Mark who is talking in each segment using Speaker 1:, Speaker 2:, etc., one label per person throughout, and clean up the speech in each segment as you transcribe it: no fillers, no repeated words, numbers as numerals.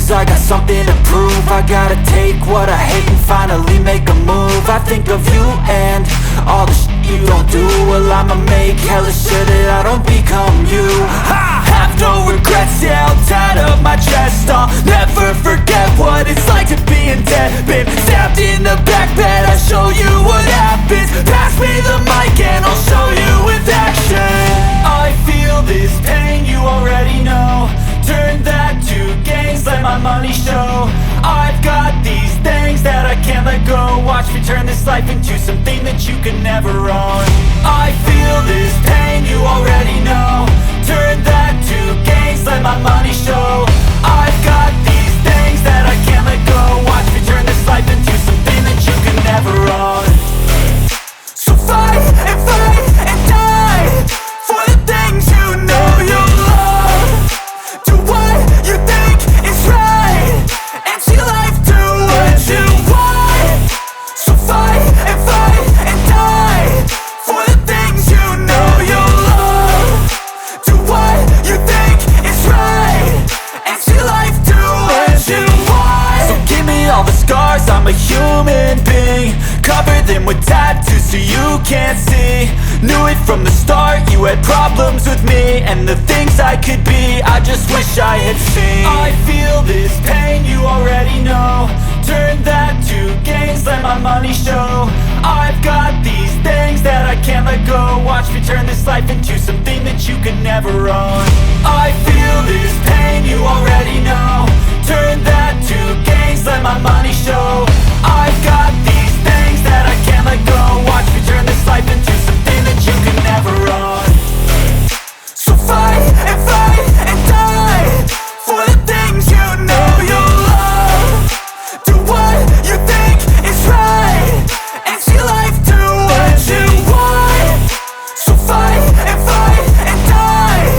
Speaker 1: lose, I got something to prove. I gotta take what I hate and finally make a move. I think of you and all the shit you don't do. Well, I'ma make hella sure that I don't become you. I have no regrets, yeah, held tight up my chest. I'll never forget what it's like to be in debt. Been stabbed in the back bed, I'll show you what happens. Pass me the mic and I'll show you with action. I feel this pain, you already know. Turn that to gains, let my money show. I've got these things that I can't let go. Watch me turn this life into something that you can never own. I feel this pain, you already know. Turn that to gains, let my money show. I've got these things that I can't let go. Watch me turn this life into something that you can never own. So fight and die for the things you know you love. Do what you think is right and see life do what you want. So fight and die for the things you know you love. Do what you think is right and see life do what you want. So give me all the scars, I'm a human being. Cover them with tattoos so you can't see. Knew it from the start, you had problems with me and the things I could be, I just wish I had seen. I feel this pain, you already know. Turn that to gains, let my money show. I've got these things that I can't let go. Watch me turn this life into something that you can never own. I feel this pain, you already know. Turn that to gains, let my money show. I've got these things that I can't let go. Watch me turn this life into something that you can never own. So fight and die for the things you know you love. Do what you think is right and see life do what you want. So fight and die.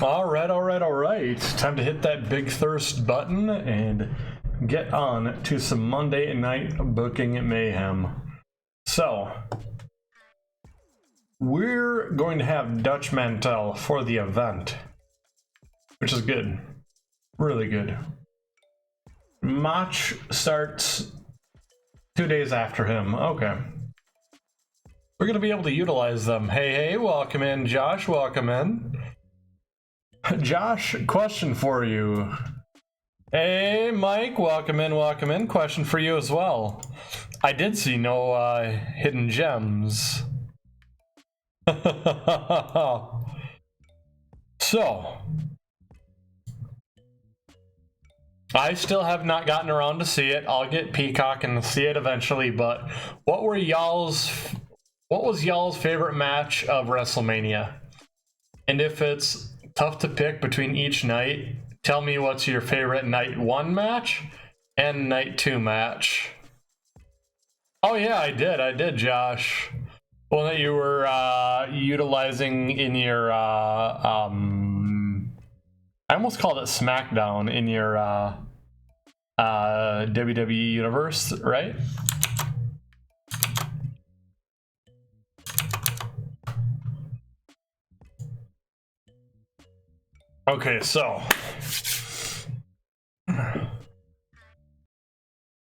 Speaker 2: All right. Time to hit that big thirst button and get on to some Monday night booking mayhem. So, we're going to have Dutch Mantel for the event, which is good. Really good. Mach starts 2 days after him. Okay. We're going to be able to utilize them. Hey, welcome in, Josh. Welcome in. Josh, question for you. Hey, Mike, welcome in. Question for you as well. I did see no hidden gems. So, I still have not gotten around to see it. I'll get Peacock and see it eventually, but what was y'all's favorite match of WrestleMania? And if it's tough to pick between each night, tell me what's your favorite night 1 match and night 2 match. Oh yeah, I did, Josh. One that you were utilizing in your I almost called it SmackDown in your WWE universe, right? Okay, so I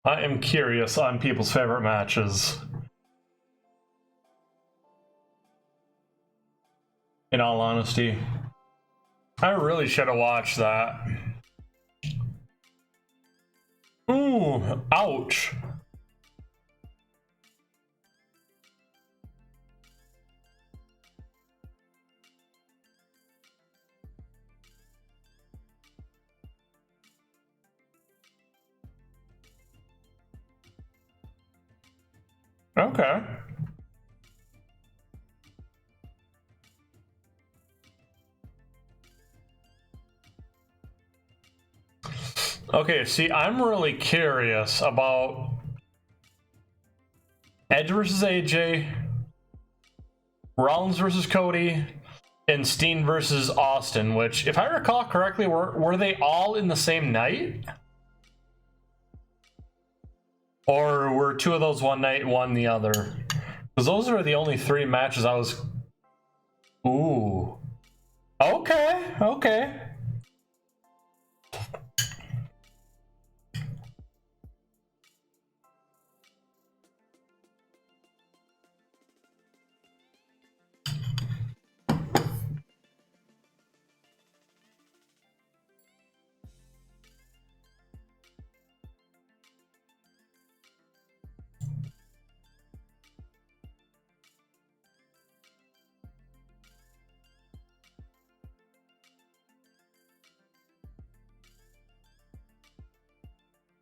Speaker 2: am curious on people's favorite matches. In all honesty, I really should have watched that. Ooh, ouch. Okay. Okay, see, I'm really curious about Edge versus AJ, Rollins versus Cody, and Steen versus Austin, which, if I recall correctly, were they all in the same night? Or were 2 of those one night, 1 the other? Because those are the only 3 matches I was... Ooh. Okay.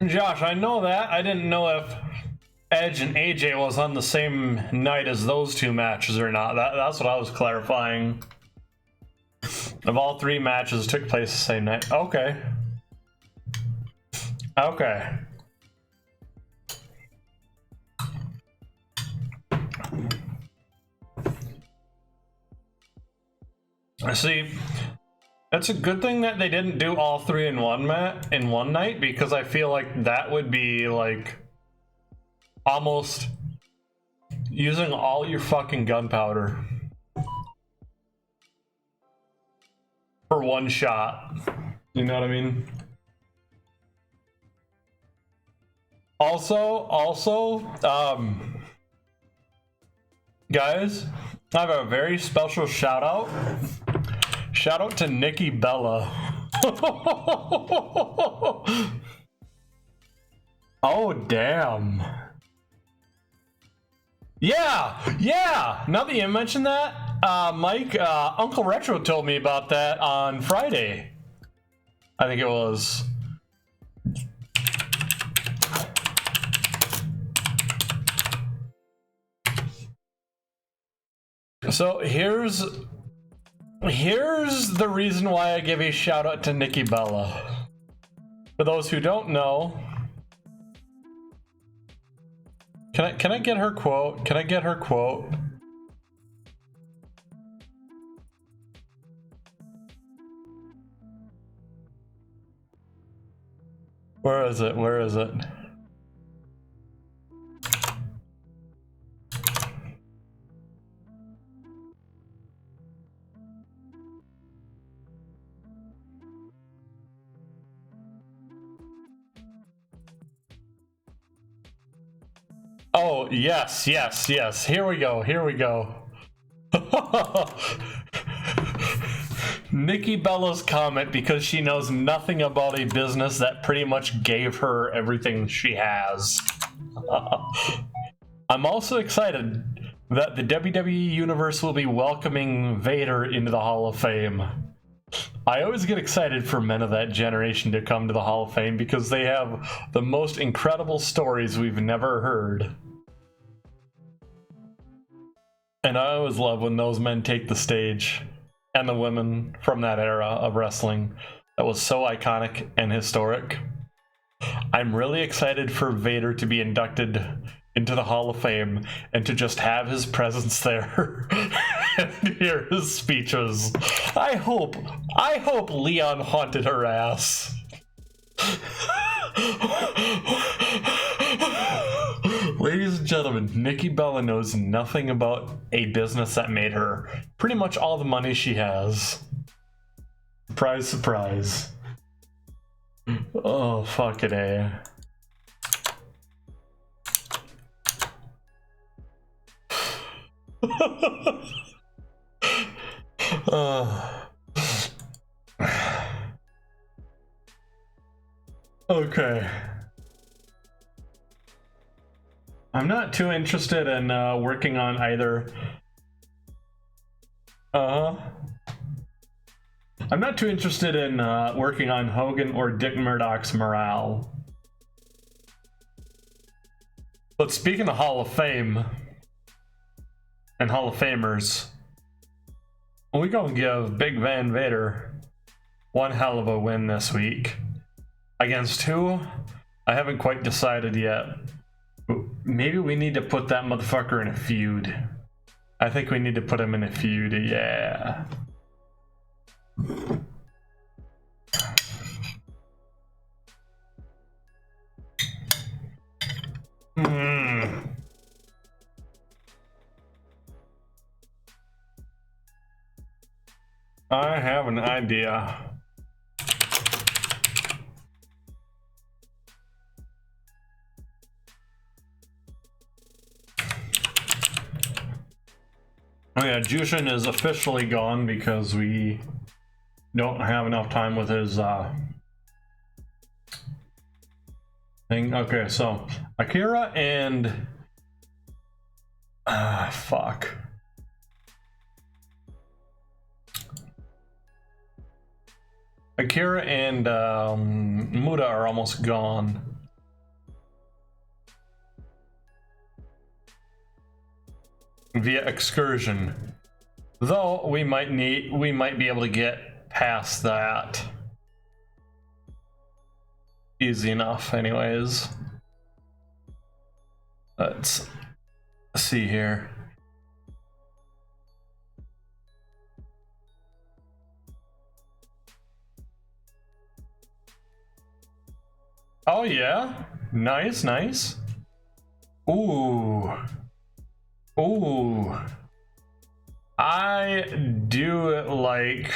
Speaker 2: Josh, I know that. I didn't know if Edge and AJ was on the same night as those 2 matches or not. That's what I was clarifying. If all 3 matches took place the same night. Okay. I see. That's a good thing that they didn't do all 3 in one night, because I feel like that would be like almost using all your fucking gunpowder for one shot. You know what I mean? Also, guys, I have a very special shout out. Shout out to Nikki Bella. Oh, damn. Yeah. Now that you mentioned that, Mike, Uncle Retro told me about that on Friday. I think it was. So here's the reason why I give a shout out to Nikki Bella. For those who don't know, can I get her quote? Can I get her quote? Where is it? Where is it? Oh, yes, yes, yes. Here we go. Here we go. Nikki Bella's comment because she knows nothing about a business that pretty much gave her everything she has. I'm also excited that the WWE Universe will be welcoming Vader into the Hall of Fame. I always get excited for men of that generation to come to the Hall of Fame because they have the most incredible stories we've never heard. And I always love when those men take the stage, and the women from that era of wrestling that was so iconic and historic. I'm really excited for Vader to be inducted into the Hall of Fame and to just have his presence there and hear his speeches. I hope Leon haunted her ass. Ladies and gentlemen, Nikki Bella knows nothing about a business that made her pretty much all the money she has. Surprise, surprise. Oh, fuck it, eh? Okay. I'm not too interested in working on either. I'm not too interested in working on Hogan or Dick Murdoch's morale. But speaking of Hall of Fame and Hall of Famers, we gonna give Big Van Vader one hell of a win this week. Against who? I haven't quite decided yet. Maybe we need to put that motherfucker in a feud. I think we need to put him in a feud, yeah. I have an idea. Oh yeah, Jushin is officially gone because we don't have enough time with his thing. Okay, so Akira and fuck. Akira and Muda are almost gone. Via excursion, though we might be able to get past that easy enough anyways. Let's see here. Oh yeah, nice, nice. Ooh. Ooh, I do like.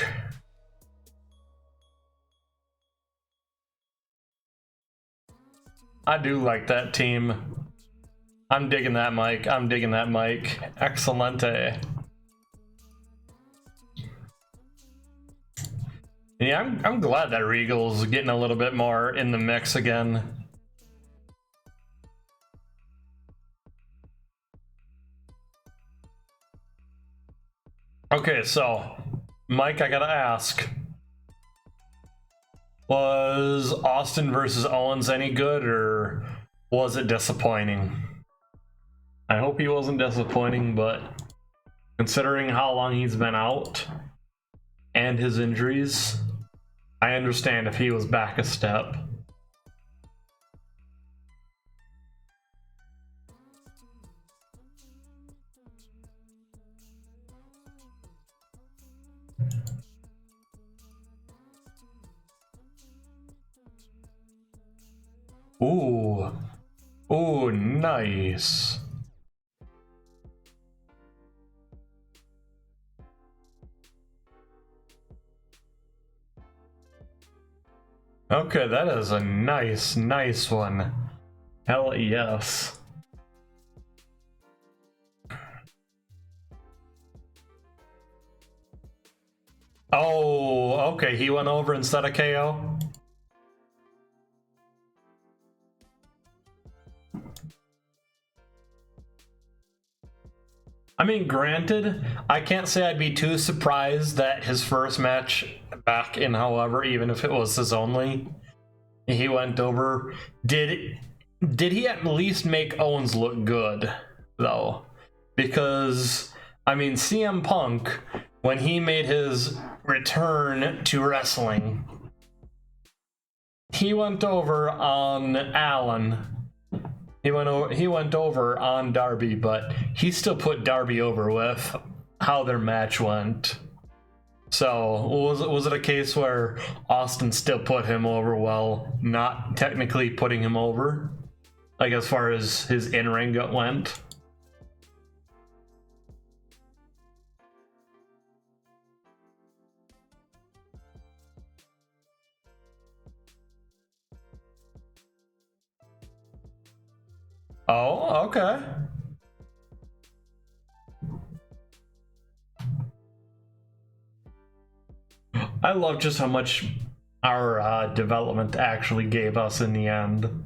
Speaker 2: I do like that team. I'm digging that mic. I'm digging that mic. Excelente. Yeah, I'm glad that Regal's getting a little bit more in the mix again. Okay, so, Mike, I gotta ask. Was Austin versus Owens any good, or was it disappointing? I hope he wasn't disappointing, but considering how long he's been out and his injuries, I understand if he was back a step. Ooh. Ooh, nice. Okay, that is a nice one. Hell yes. Oh, okay, he went over instead of KO? I mean, granted, I can't say I'd be too surprised that his first match back in, however, even if it was his only, he went over. Did he at least make Owens look good, though? Because, I mean, CM Punk, when he made his return to wrestling, he went over on Allen. He went over on Darby, but he still put Darby over with how their match went. So was it a case where Austin still put him over while not technically putting him over, like as far as his in-ring went? Oh, okay. I love just how much our development actually gave us in the end.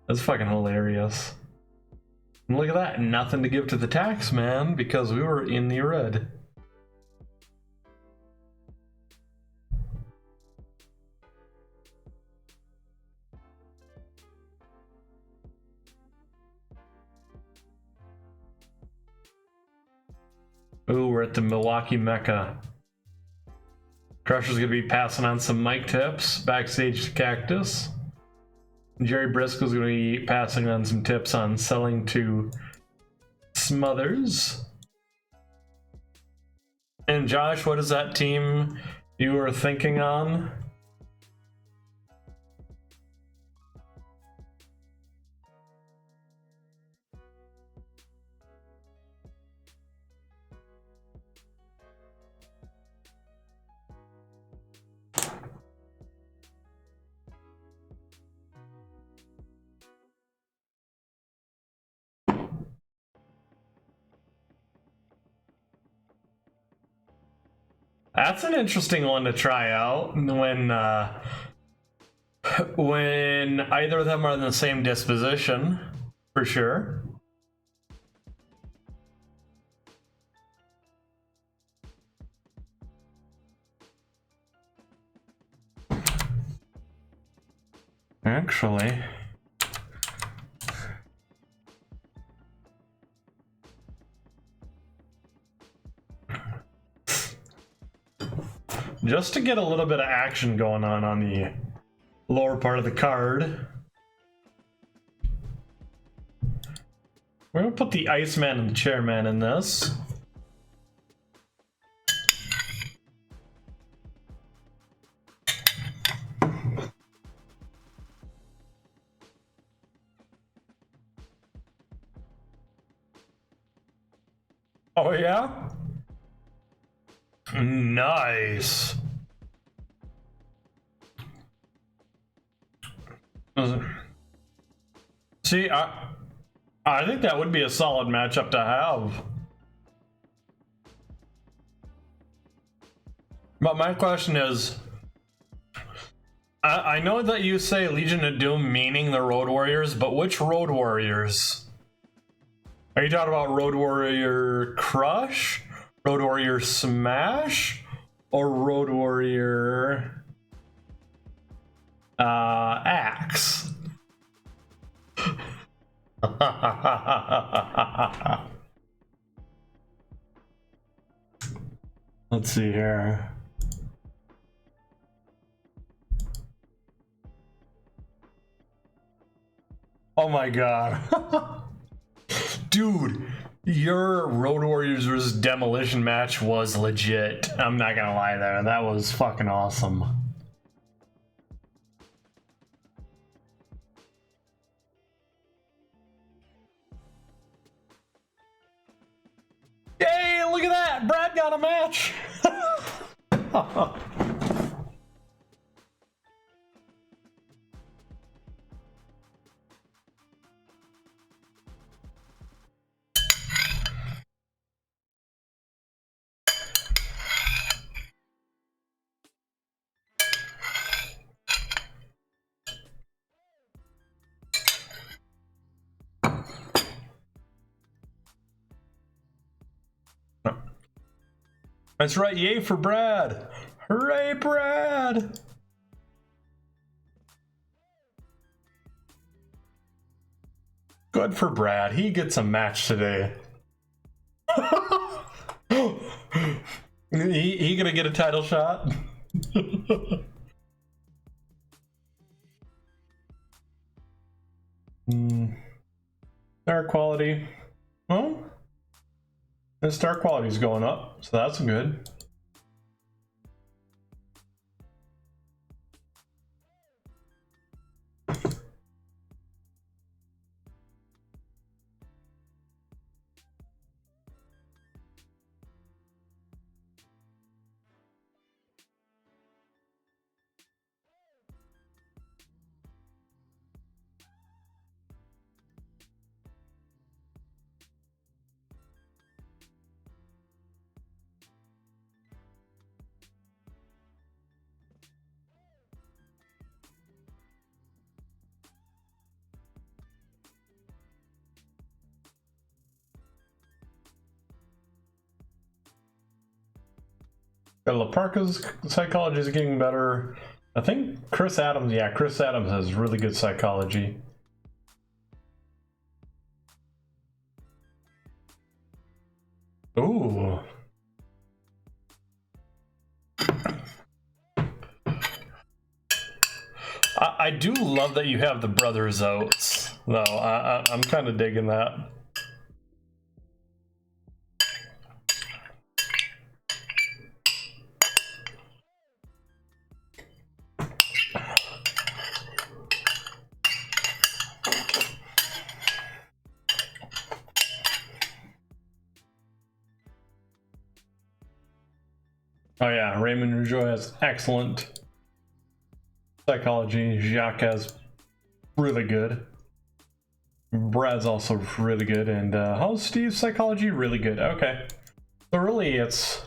Speaker 2: That's fucking hilarious. And look at that, nothing to give to the tax man because we were in the red. Ooh, we're at the Milwaukee Mecca. Crusher's gonna be passing on some mic tips backstage to Cactus. Jerry Briscoe's gonna be passing on some tips on selling to Smothers. And Josh, what is that team you were thinking on? That's an interesting one to try out when either of them are in the same disposition, for sure. Actually, just to get a little bit of action going on the lower part of the card, we're gonna put the Iceman and the Chairman in this. Oh yeah? Nice. See, I think that would be a solid matchup to have. But my question is, I know that you say Legion of Doom meaning the Road Warriors, but which Road Warriors? Are you talking about Road Warrior Crush, Road Warrior Smash, or Road Warrior Axe? Let's see here. Oh my god. Dude, your Road Warriors vs. Demolition match was legit. I'm not gonna lie there. That was fucking awesome. look at that! Brad got a match! That's right, yay for Brad! Hooray, Brad! Good for Brad, he gets a match today. he gonna get a title shot? Star quality. Well, the star quality is going up, so that's good. Laparca's psychology is getting better. I think Chris Adams, yeah, Chris Adams has really good psychology. Ooh. I do love that you have the brothers oats, though. I'm kind of digging that. Oh yeah, Raymond Rougeau has excellent psychology. Jacques has really good. Brad's also really good. And how's Steve's psychology? Really good. Okay. So really it's...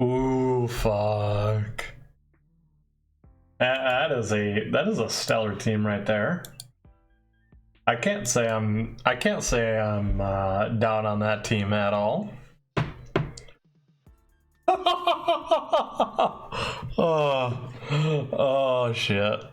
Speaker 2: Ooh, fuck. That is a stellar team right there. I can't say I'm down on that team at all. Oh shit.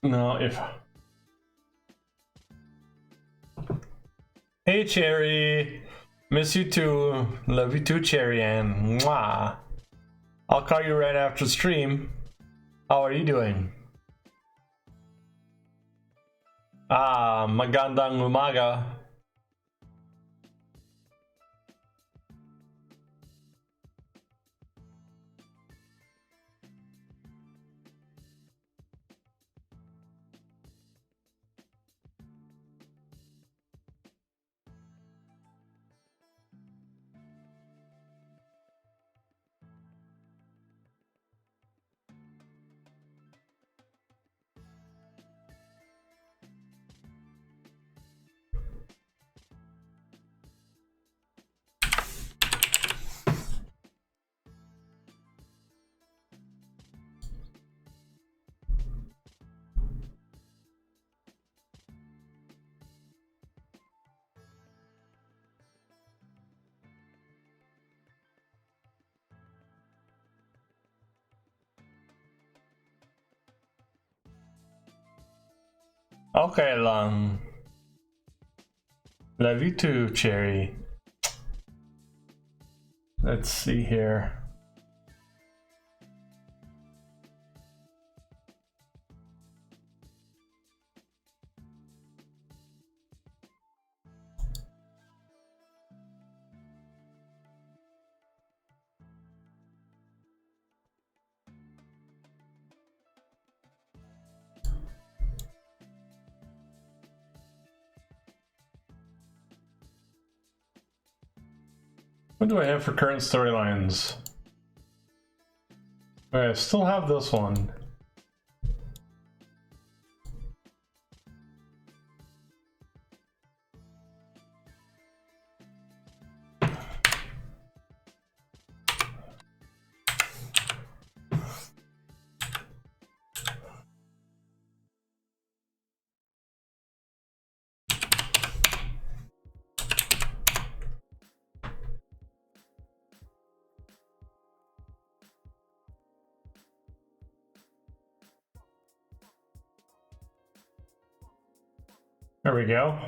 Speaker 2: No, if... Hey, Cherry. Miss you too. Love you too, Cherry Ann. Mwah. I'll call you right after stream. How are you doing? Ah, magandang umaga. Okay, Lung. Love you too, Cherry. Let's see here. What do I have for current storylines? Okay, I still have this one. There we go.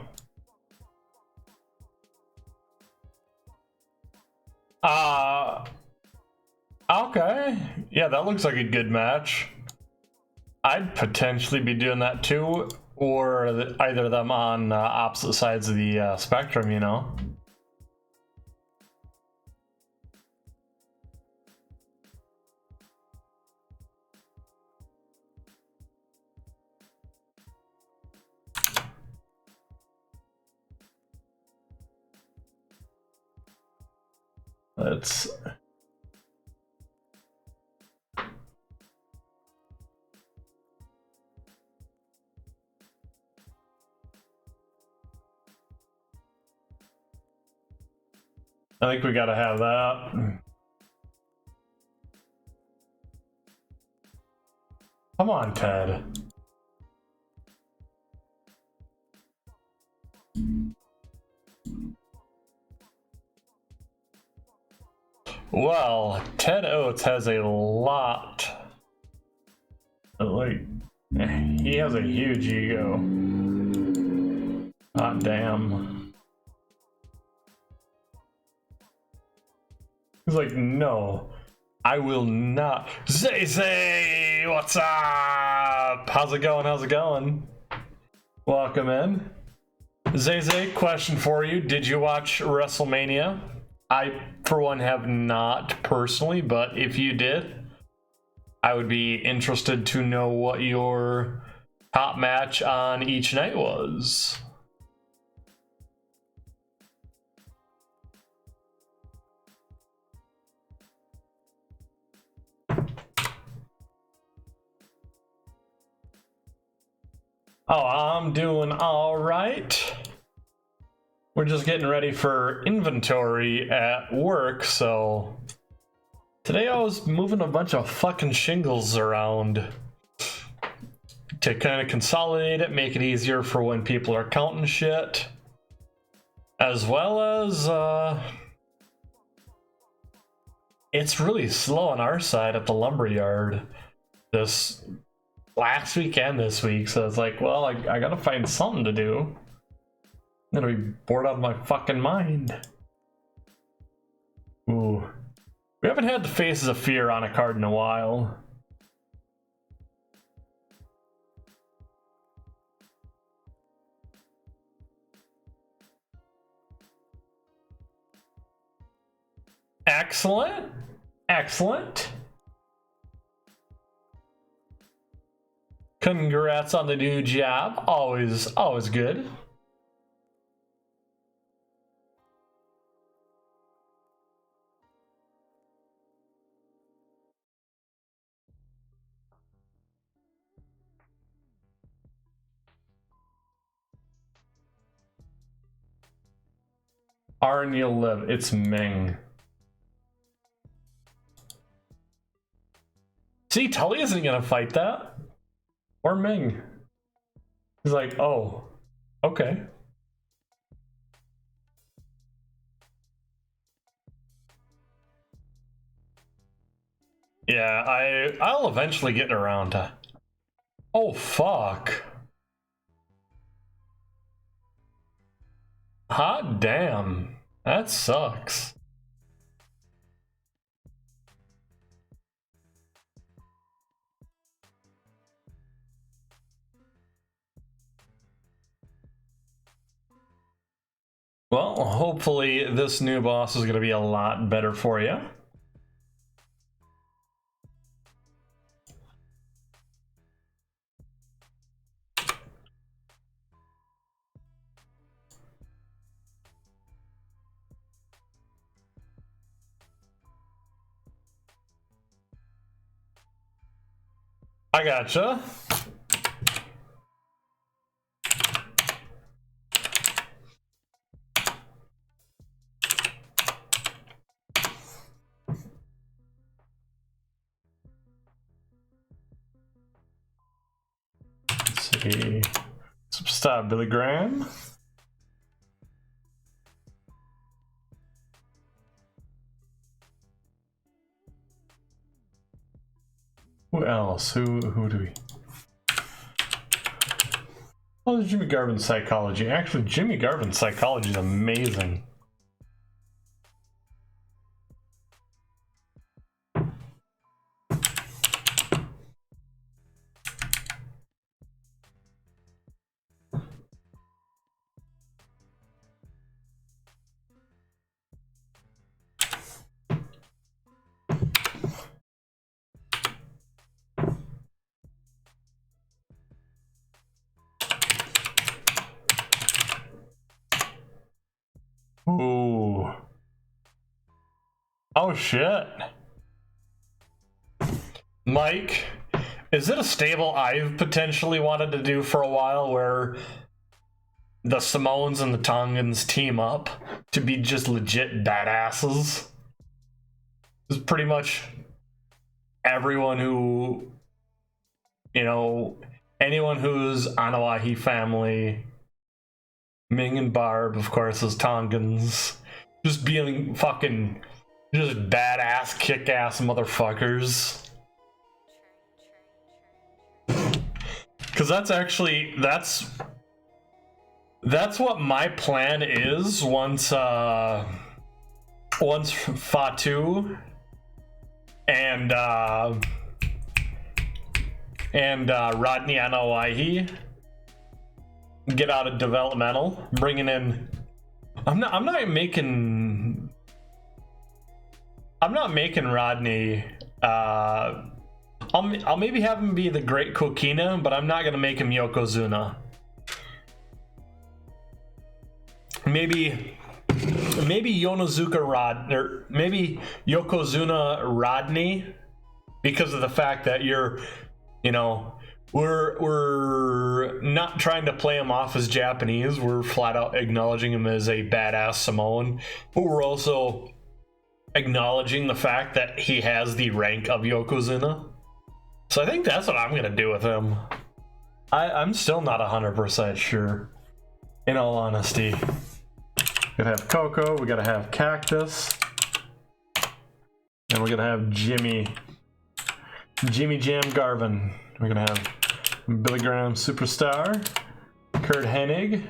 Speaker 2: Okay. Yeah, that looks like a good match. I'd potentially be doing that too, or either of them on opposite sides of the spectrum, you know? Let's... I think we gotta have that. Come on, Ted. Well, Ted Oates has a lot. Like, he has a huge ego. Ah, damn. He's like, no, I will not. Zay, what's up? How's it going? How's it going? Welcome in. Zay, question for you. Did you watch WrestleMania? I, for one, have not personally, but if you did, I would be interested to know what your top match on each night was. Oh, I'm doing all right. We're just getting ready for inventory at work, so today I was moving a bunch of fucking shingles around to kind of consolidate it, make it easier for when people are counting shit, as well as it's really slow on our side at the lumberyard this last week and this week, so it's like, well, I gotta find something to do. I'm gonna be bored out of my fucking mind. Ooh. We haven't had the Faces of Fear on a card in a while. Excellent. Excellent. Congrats on the new job. Always good. Arn, you'll live. It's Ming. See, Tully isn't gonna fight that. Or Ming. He's like, oh, okay. Yeah, I'll eventually get around to... Oh, fuck. Hot damn. That sucks. Well, hopefully this new boss is going to be a lot better for you. I gotcha. Let's see. Superstar Billy Graham. Who else? Who do we? Oh, there's Jimmy Garvin's Psychology. Actually, Jimmy Garvin's Psychology is amazing. Ooh. Oh shit. Mike, is it a stable I've potentially wanted to do for a while where the Samoans and the Tongans team up to be just legit badasses? It's pretty much everyone who, you know, anyone who's Anawahi family, Ming and Barb, of course, as Tongans, just being fucking just badass, kick-ass motherfuckers. Because that's actually, that's what my plan is once Fatu and Rodney Anawaihi get out of developmental, bringing in. I'm not making Rodney. I'll maybe have him be the Great Kokina, but I'm not gonna make him Yokozuna. Maybe maybe Yokozuna Rodney, because of the fact that we're not trying to play him off as Japanese. We're flat out acknowledging him as a badass Samoan, but we're also acknowledging the fact that he has the rank of Yokozuna. So I think that's what I'm gonna do with him. I'm still not 100% sure, in all honesty. We gotta have Coco, we gotta have Cactus, and we're gonna have Jimmy Jam Garvin. We're gonna have Billy Graham Superstar, Kurt Hennig,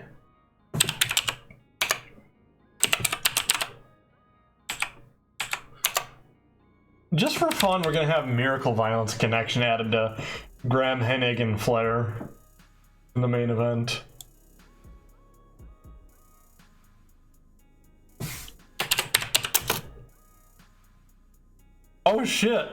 Speaker 2: just for fun, we're gonna have Miracle Violence Connection added to Graham, Hennig, and Flair in the main event. Oh shit!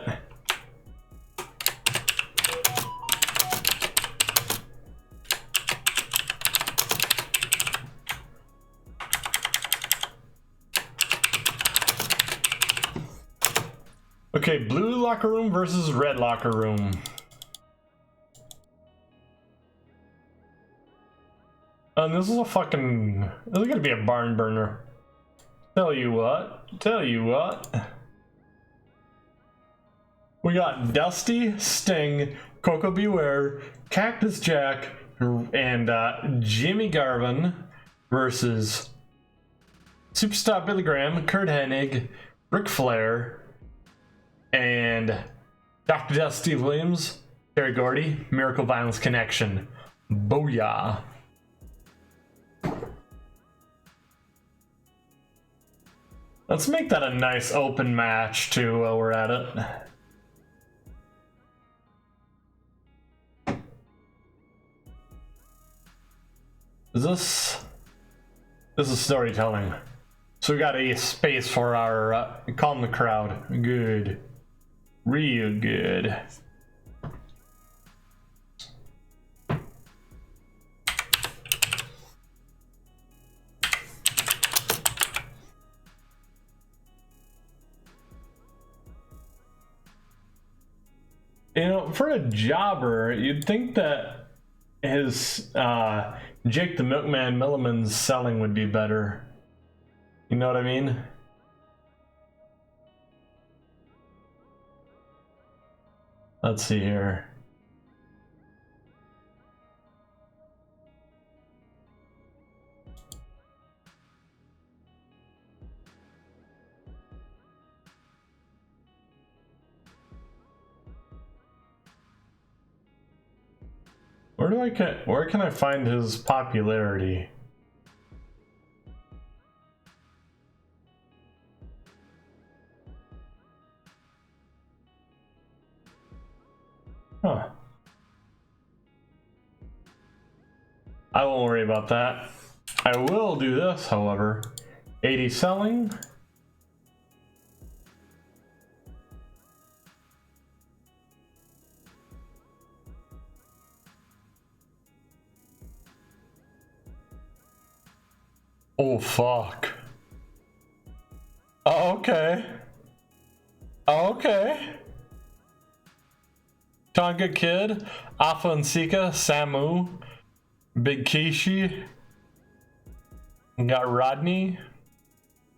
Speaker 2: Okay, blue locker room versus red locker room. And this is a fucking... This is gonna be a barn burner. Tell you what. We got Dusty, Sting, Coco Beware, Cactus Jack, and Jimmy Garvin versus Superstar Billy Graham, Kurt Hennig, Ric Flair, and Dr. Death Steve Williams, Terry Gordy, Miracle Violence Connection. Booyah. Let's make that a nice open match too while we're at it. This is storytelling. So we got a space for our calm the crowd. Good. Real good. You know, for a jobber, you'd think that his Jake the Milkman Milliman's selling would be better. You know what I mean? Let's see here. Where can I find his popularity? Huh. I won't worry about that. I will do this, however. 80 selling. Oh, fuck. Oh, okay. Oh, okay. Tonga Kid, Alpha and Sika, Samu, Big Kishi. You got Rodney.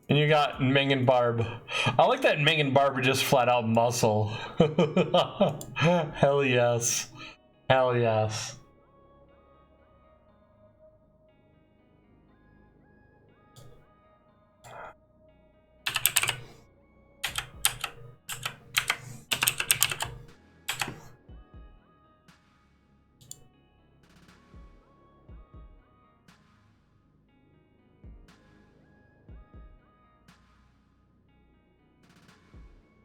Speaker 2: And you got Ming and Barb. I like that Ming and Barb are just flat out muscle. Hell yes. Hell yes.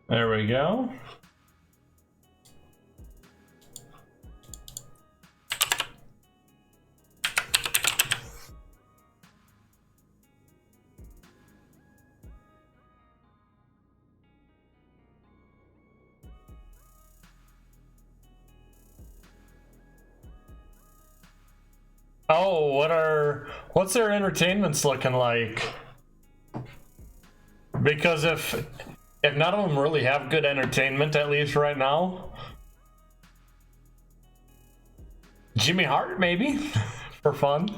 Speaker 2: There we go. Oh, what's their entertainments looking like? Because if none of them really have good entertainment, at least right now, Jimmy Hart maybe for fun.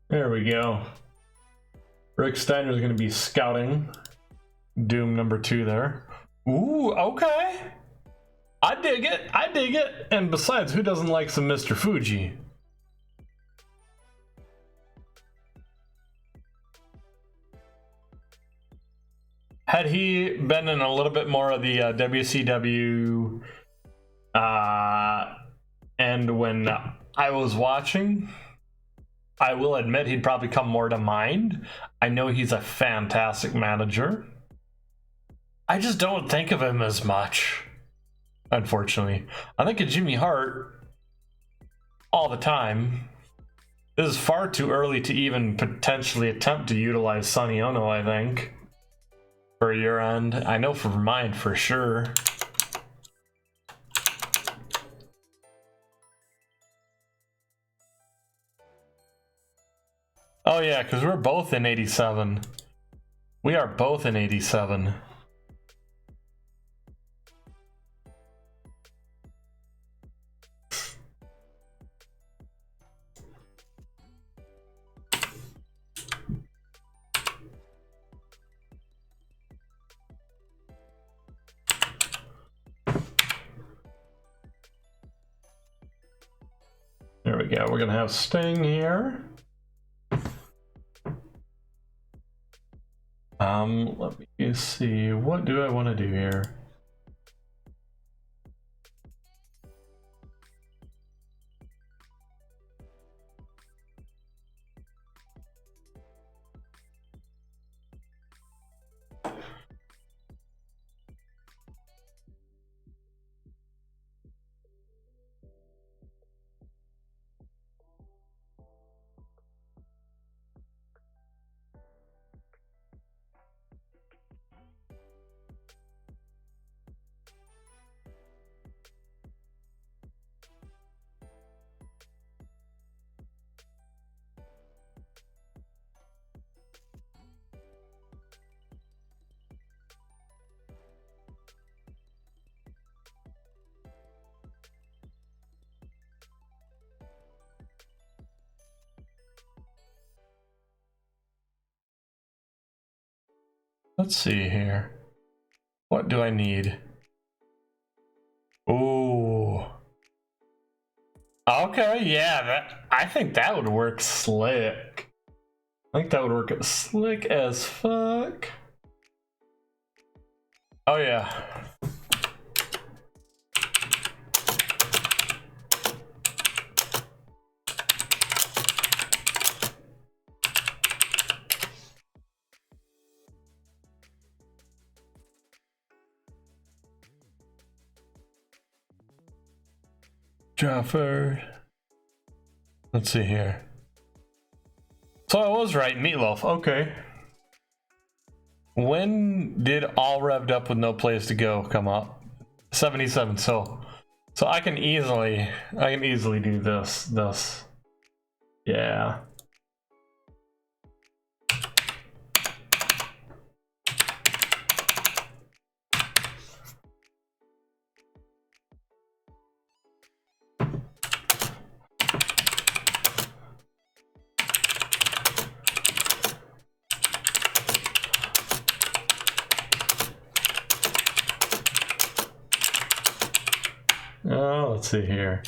Speaker 2: There we go. Rick Steiner's going to be scouting Doom number 2 there. Ooh, okay. I dig it. I dig it. And besides, who doesn't like some Mr. Fuji? Had he been in a little bit more of the WCW and when I was watching, I will admit he'd probably come more to mind. I know he's a fantastic manager. I just don't think of him as much, unfortunately. I think of Jimmy Hart all the time. This is far too early to even potentially attempt to utilize Sonny Ono, I think. For your end. I know for mine for sure. Oh yeah, because we're both in 87. We are both in 87. There we go. We're gonna have Sting here. Let me see. What do I want to do here? Let's see here. What do I need? Ooh. Okay, yeah, I think that would work slick. I think that would work slick as fuck. Oh yeah. Jaffer. Let's see here. So I was right, Meatloaf. Okay. When did All Revved Up with No Place to Go come up? 77. So I can easily do this. Yeah. Oh, let's see here.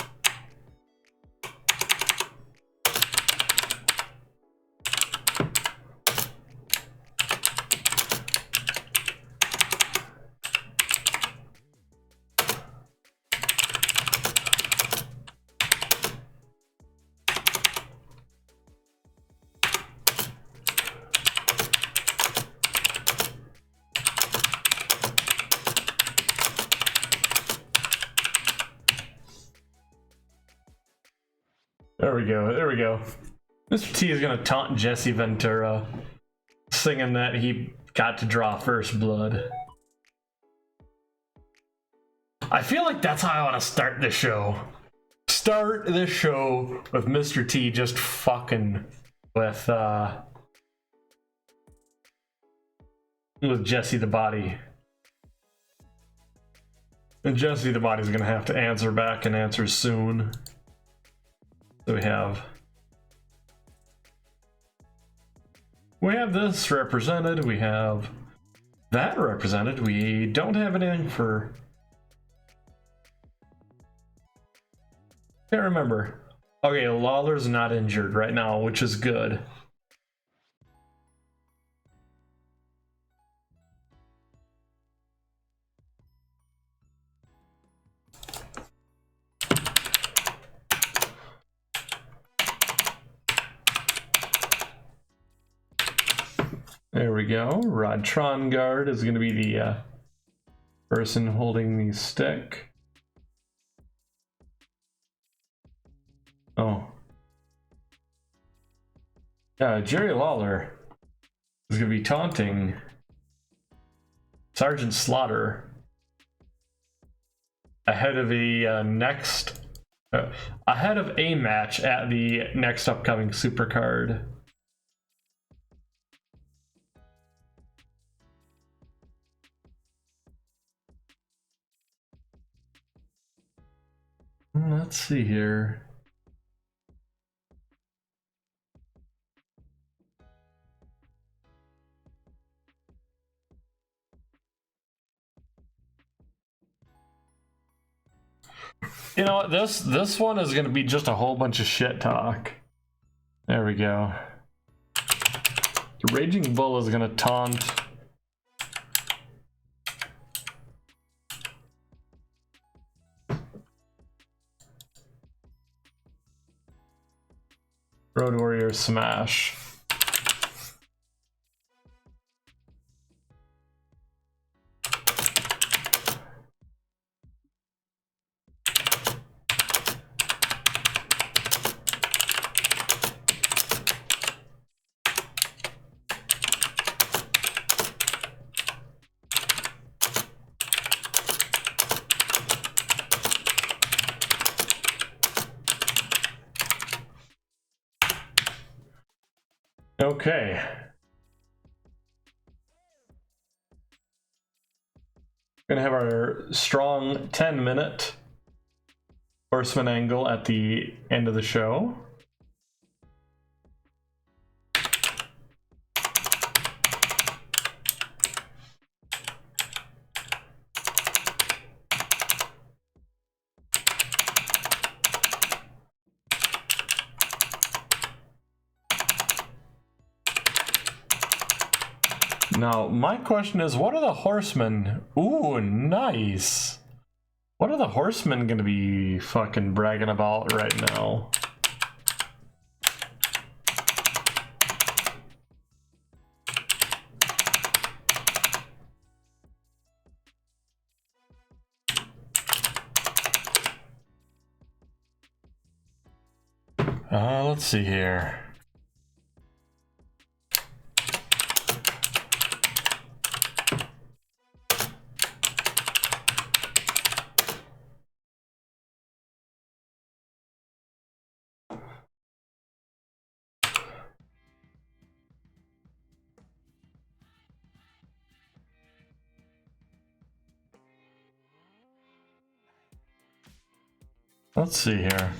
Speaker 2: There we go. Mr. T is gonna taunt Jesse Ventura, singing that he got to draw first blood. I feel like that's how I want to start the show. Start the show with Mr. T just fucking with Jesse the Body. And Jesse the Body's gonna have to answer back and answer soon. So we have this represented, we have that represented, we don't have anything for... Can't remember. Okay, Lawler's not injured right now, which is good. There we go. Rod Trongard is going to be the person holding the stick. Oh. Yeah, Jerry Lawler is going to be taunting Sergeant Slaughter ahead of a match at the next upcoming Supercard. Let's see here. You know what, this one is gonna be just a whole bunch of shit talk. There we go. The Raging Bull is gonna taunt Road Warrior Smash. Okay. We're gonna have our strong 10-minute Horseman angle at the end of the show. Now, my question is, what are the horsemen? Ooh, nice. What are the horsemen gonna be fucking bragging about right now? Let's see here. Let's see here.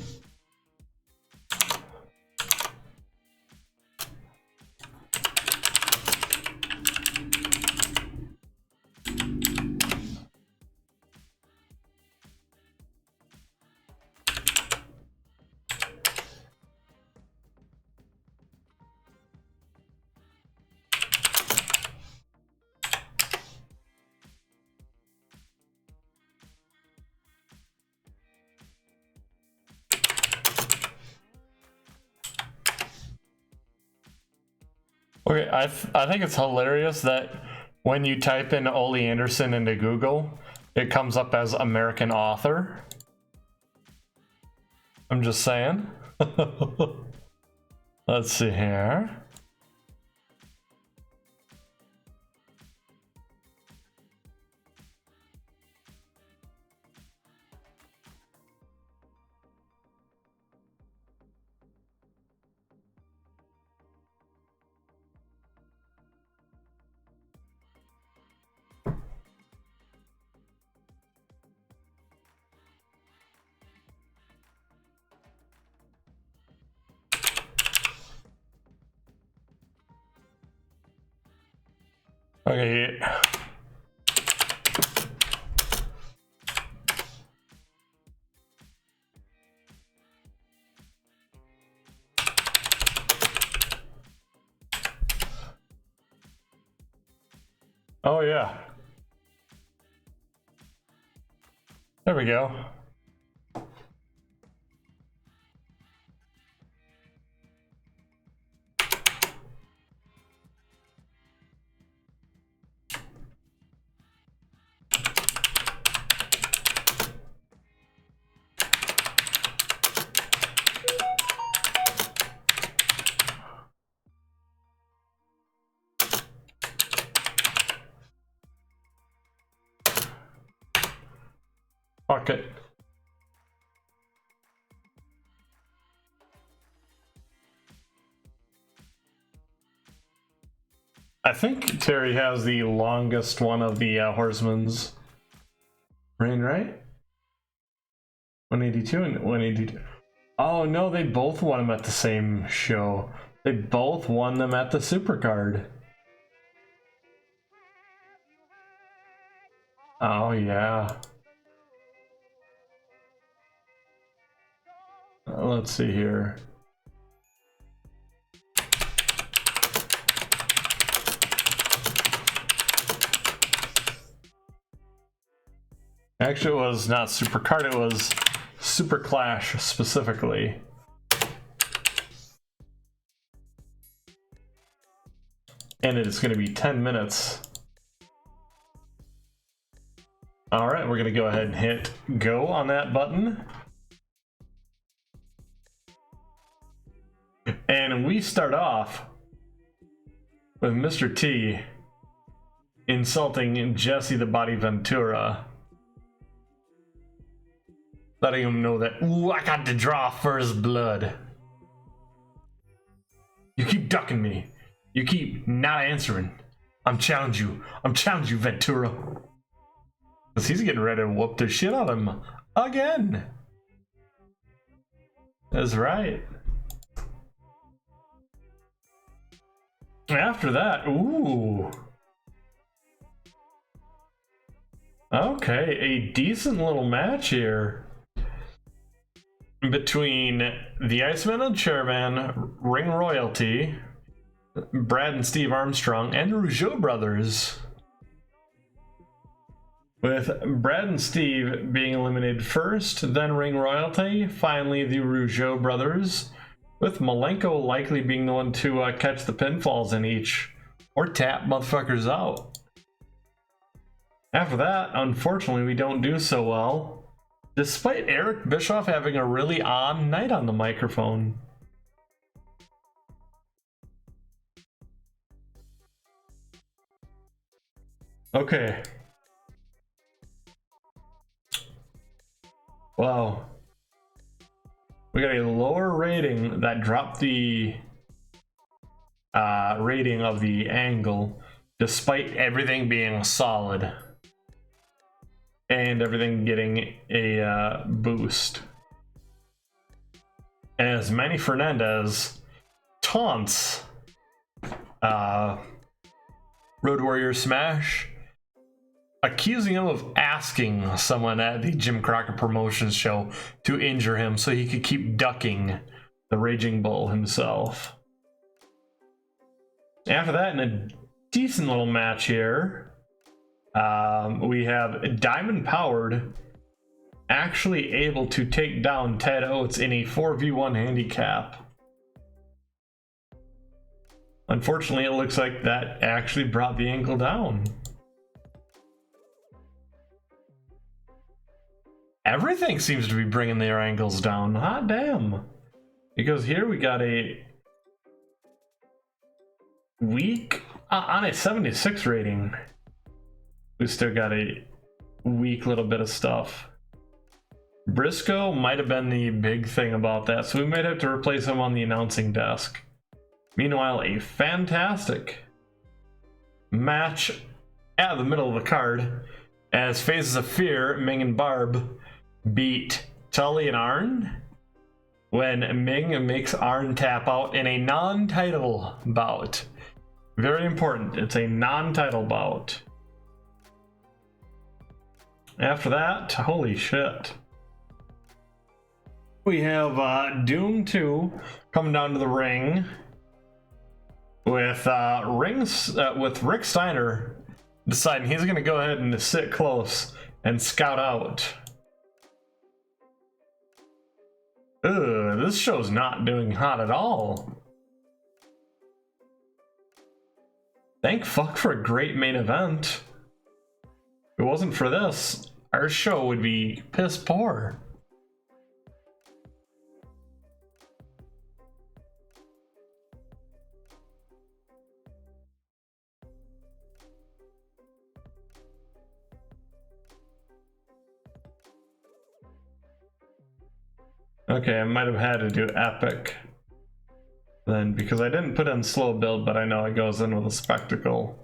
Speaker 2: Okay, I think it's hilarious that when you type in Ole Anderson into Google, it comes up as American author. I'm just saying. Let's see here. Okay. Oh yeah. There we go. Fuck it. I think Terry has the longest one of the horsemen's reign, right? 182 and 182. Oh no, they both won them at the same show. They both won them at the Supercard. Oh yeah. Let's see here. Actually, it was not Supercard, it was Super Clash specifically. And it is going to be 10 minutes. Alright, we're going to go ahead and hit go on that button. And we start off with Mr. T insulting Jesse the Body Ventura. Letting him know that, ooh, I got to draw first blood. You keep ducking me. You keep not answering. I'm challenging you, Ventura. Because he's getting ready to whoop the shit out of him again. That's right. After that, ooh. Okay, a decent little match here between the Iceman and Chairman, Ring Royalty, Brad and Steve Armstrong and the Rougeau brothers. With Brad and Steve being eliminated first, then Ring Royalty, finally the Rougeau brothers, with Malenko likely being the one to catch the pinfalls in each, or tap motherfuckers out. After that, unfortunately, we don't do so well, despite Eric Bischoff having a really odd night on the microphone. Okay. Wow. We got a lower rating that dropped the rating of the angle, despite everything being solid and everything getting a boost. As Manny Fernandez taunts Road Warrior Smash, accusing him of asking someone at the Jim Crockett Promotions show to injure him so he could keep ducking the Raging Bull himself. After that, in a decent little match here, we have Diamond Powered actually able to take down Ted Oates in a 4v1 handicap. Unfortunately, it looks like that actually brought the ankle down. Everything seems to be bringing their ankles down. Hot damn. Because here we got a weak, on a 76 rating. We still got a weak little bit of stuff. Briscoe might have been the big thing about that, so we might have to replace him on the announcing desk. Meanwhile, a fantastic match at the middle of the card as Faces of Fear, Ming and Barb, beat Tully and Arn when Ming makes Arn tap out in a non-title bout. Very important, it's a non-title bout. After that, holy shit. We have Doom 2 coming down to the ring with Rick Steiner deciding he's going to go ahead and sit close and scout out. Ugh, this show's not doing hot at all. Thank fuck for a great main event. If it wasn't for this, our show would be piss poor. Okay, I might have had to do epic then because I didn't put in slow build, but I know it goes in with a spectacle.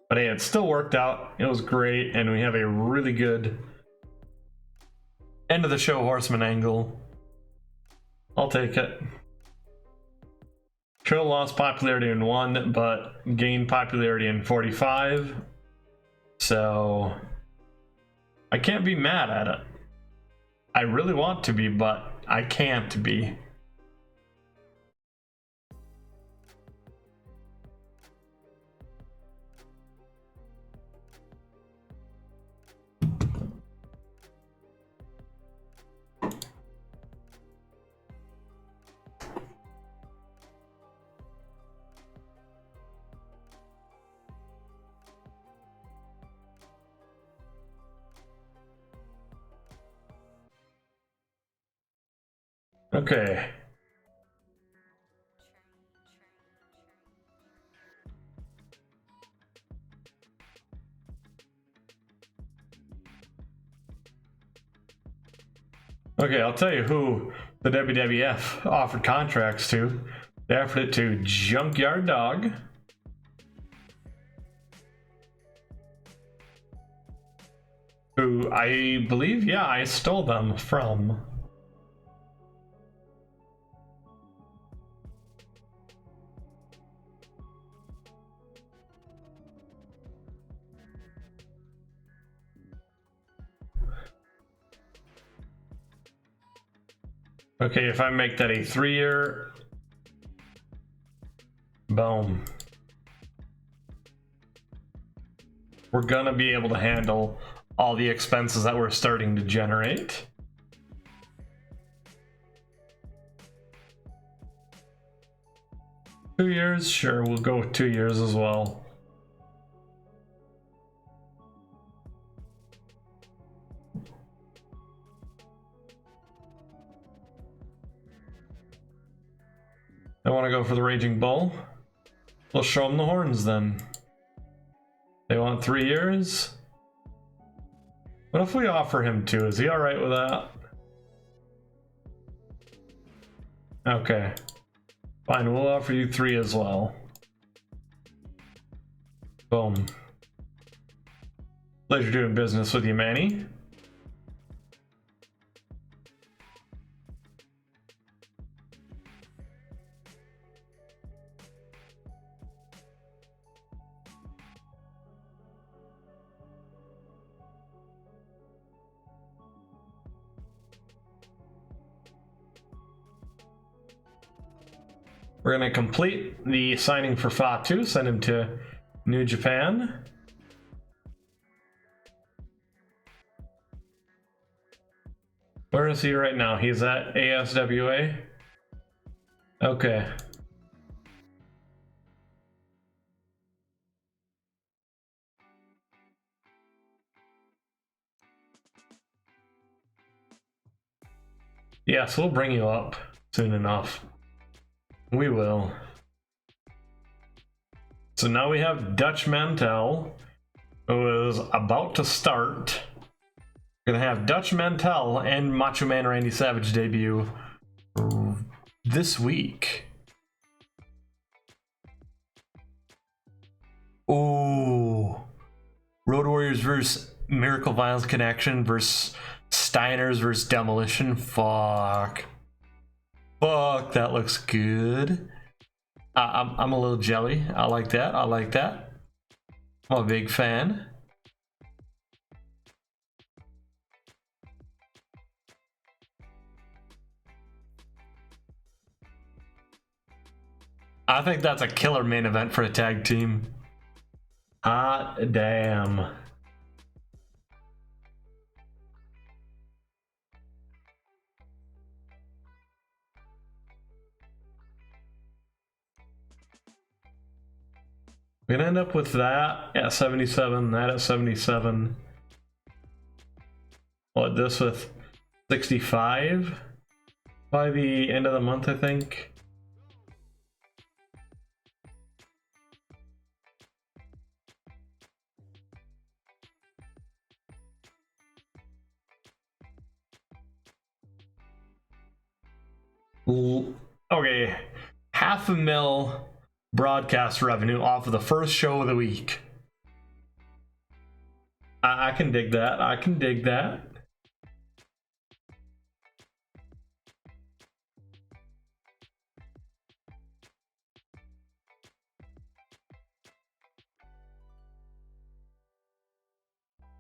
Speaker 2: But hey, it still worked out. It was great, and we have a really good end of the show Horseman angle. I'll take it. Show lost popularity in 1, but gained popularity in 45. So I can't be mad at it. I really want to be, but I can't be. Okay. Okay, I'll tell you who the WWF offered contracts to. They offered it to Junkyard Dog, who I believe, yeah, I stole them from. Okay, if I make that a 3-year Boom. We're gonna be able to handle all the expenses that we're starting to generate. Two years? Sure, we'll go with 2 years as well. I want to go for the Raging Bull. We'll show them the horns then. They want 3 years? What if we offer him 2? Is he alright with that? Okay. Fine, we'll offer you 3 as well. Boom. Pleasure doing business with you, Manny. We're going to complete the signing for Fatu, send him to New Japan. Where is he right now? He's at ASWA? Okay. Yes, we'll bring you up soon enough. We will. So now we have Dutch Mantel, who is about to start. We're gonna have Dutch Mantel and Macho Man Randy Savage debut this week. Ooh. Road Warriors versus Miracle Violence Connection versus Steiners versus Demolition. Fuck, that looks good. I'm a little jelly. I like that. I'm a big fan. I think that's a killer main event for a tag team. Hot damn. We're gonna end up with that at 77, that at 77. What, this with 65 by the end of the month, I think. Okay, $500,000 broadcast revenue off of the first show of the week. I can dig that.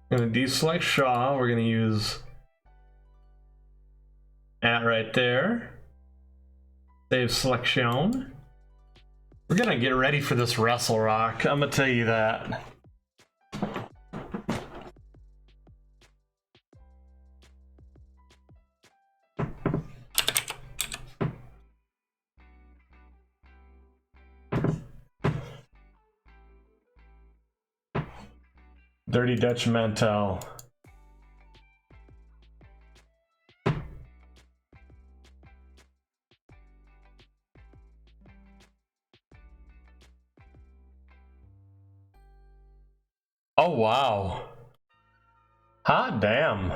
Speaker 2: Gonna deselect Shaw. We're gonna use at right there. Save selection. We're gonna get ready for this Wrestle Rock. I'm gonna tell you that. Dirty Dutch Mantel. Oh wow. Hot damn.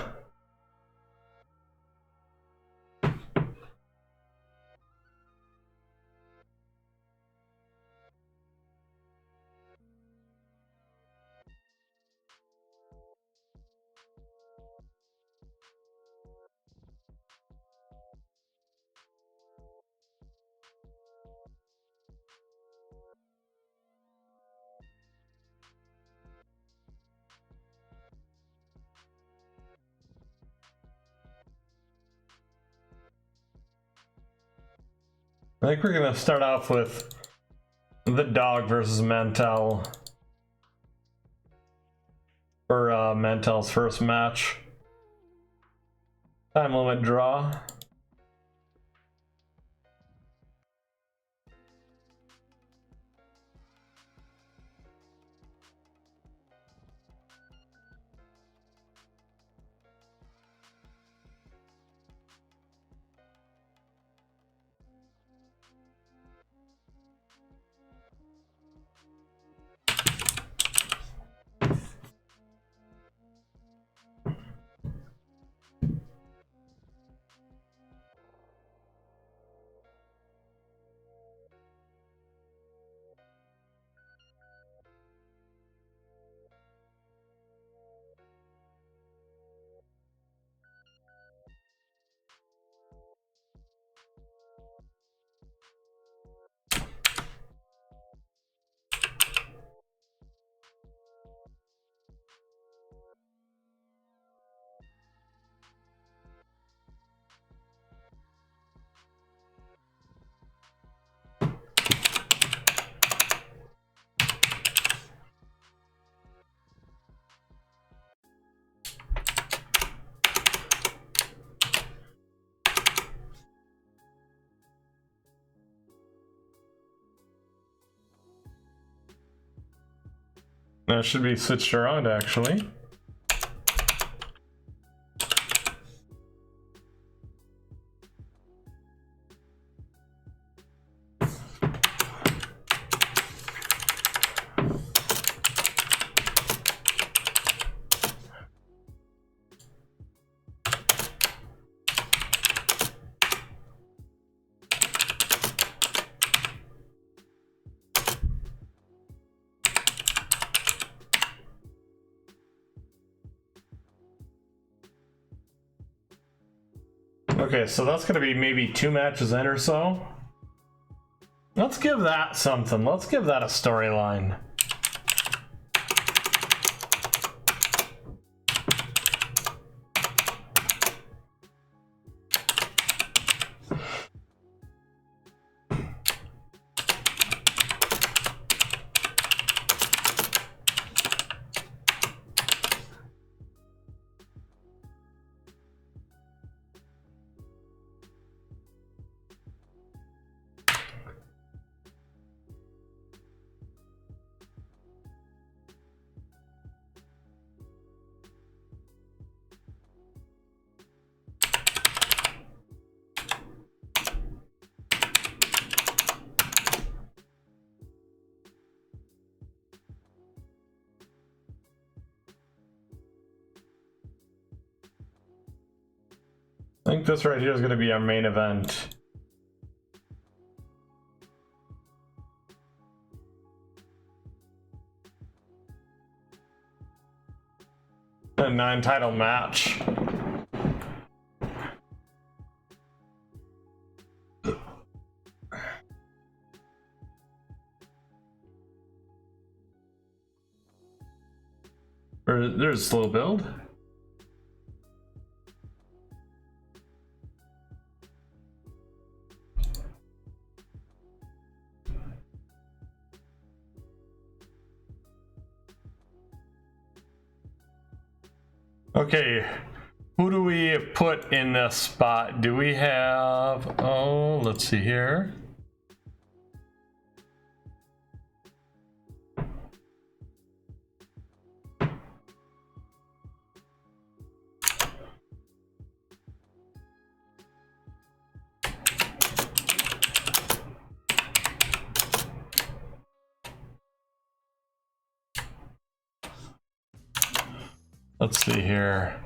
Speaker 2: I think we're gonna start off with The dog versus Mantel for Mantel's first match. Time limit draw. That should be switched around actually. Okay, so that's gonna be maybe 2 matches in or so. Let's give that something. Let's give that a storyline. I think this right here is going to be our main event. A 9-title match. There's a slow build. Okay, who do we put in this spot? Do we have, oh, let's see here. Let's see here.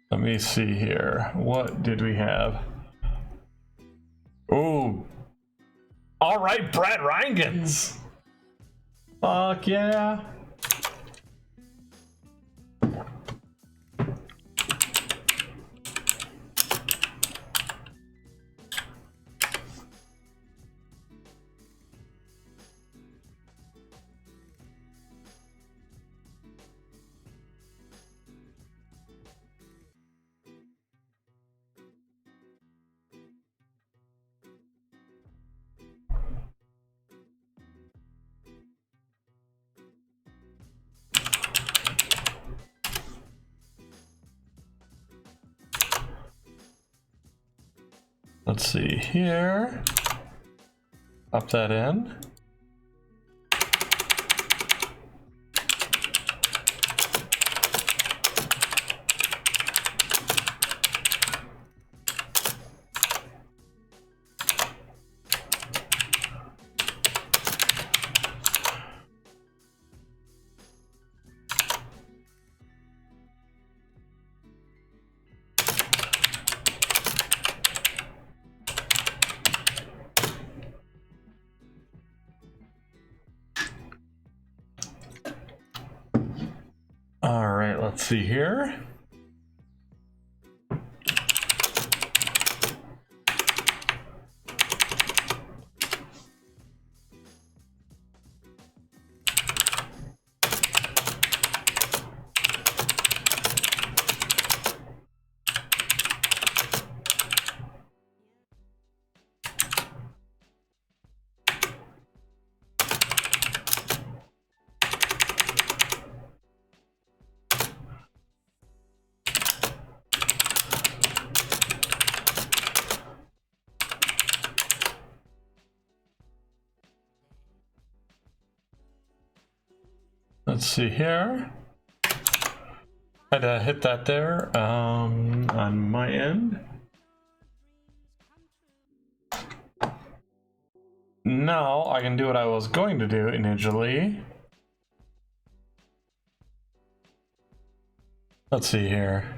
Speaker 2: Let me see here. What did we have? Ooh. All right, Brad Reingans. Fuck yeah. Let's see here. Up that in. All right, let's see here. Let's see here. Had to hit that there on my end. Now I can do what I was going to do initially. Let's see here.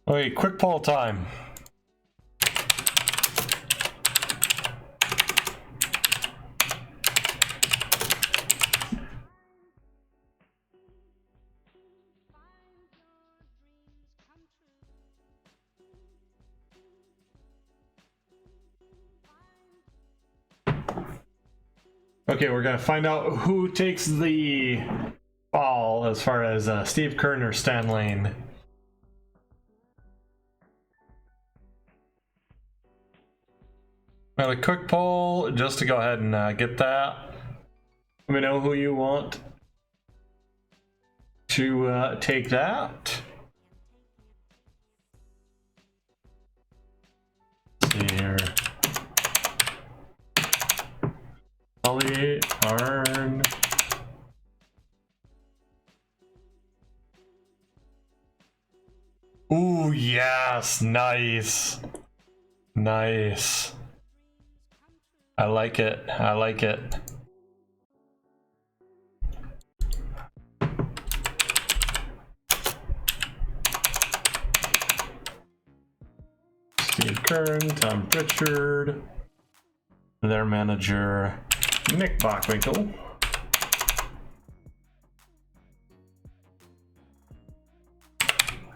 Speaker 2: Wait, quick poll time. Okay, we're gonna find out who takes the ball as far as Steve Kern or Stan Lane. Well, a quick poll just to go ahead and get that. Let me know who you want to take that. Let's see here. Ollie, Arn. Ooh, yes, nice. Nice. I like it. I like it. Steve Kern, Tom Pritchard, their manager, Nick Bockwinkel.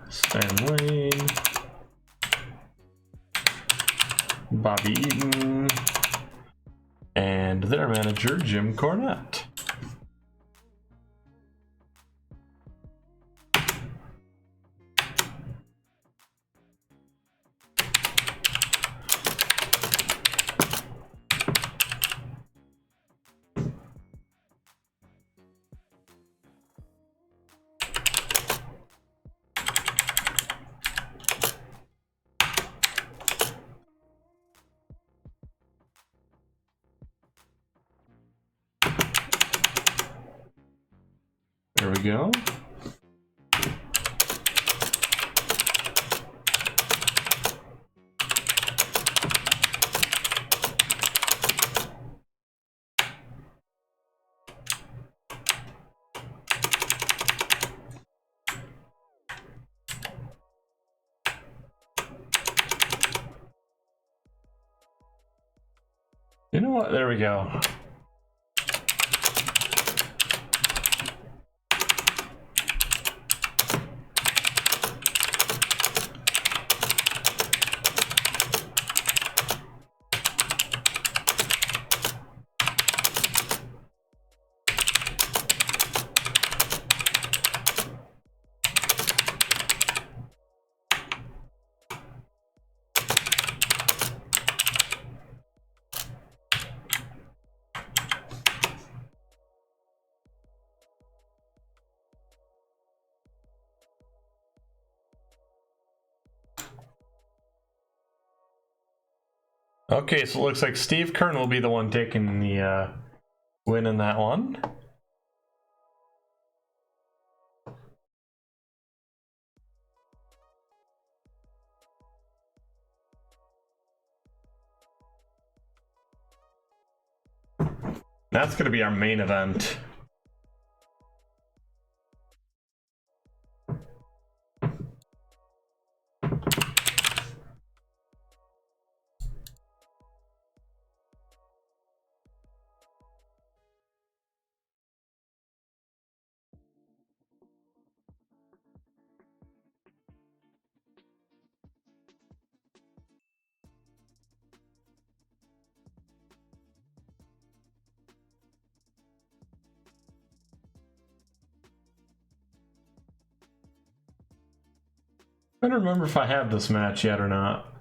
Speaker 2: Stan Lane, Bobby Eaton, and their manager, Jim Cornette. There we go. You know what? There we go. Okay, so it looks like Steve Kern will be the one taking the win in that one. That's going to be our main event. I don't remember if I have this match yet or not.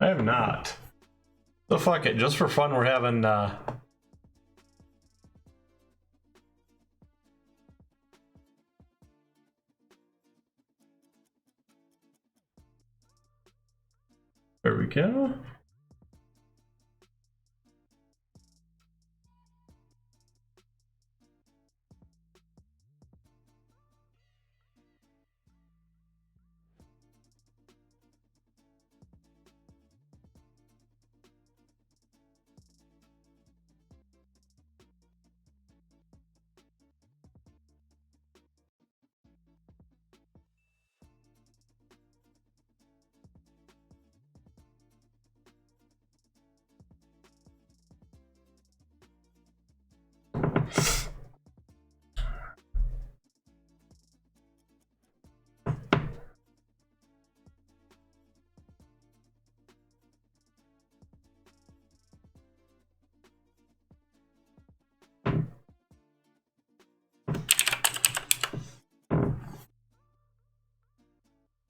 Speaker 2: I have not. So fuck it, just for fun we're having there we go.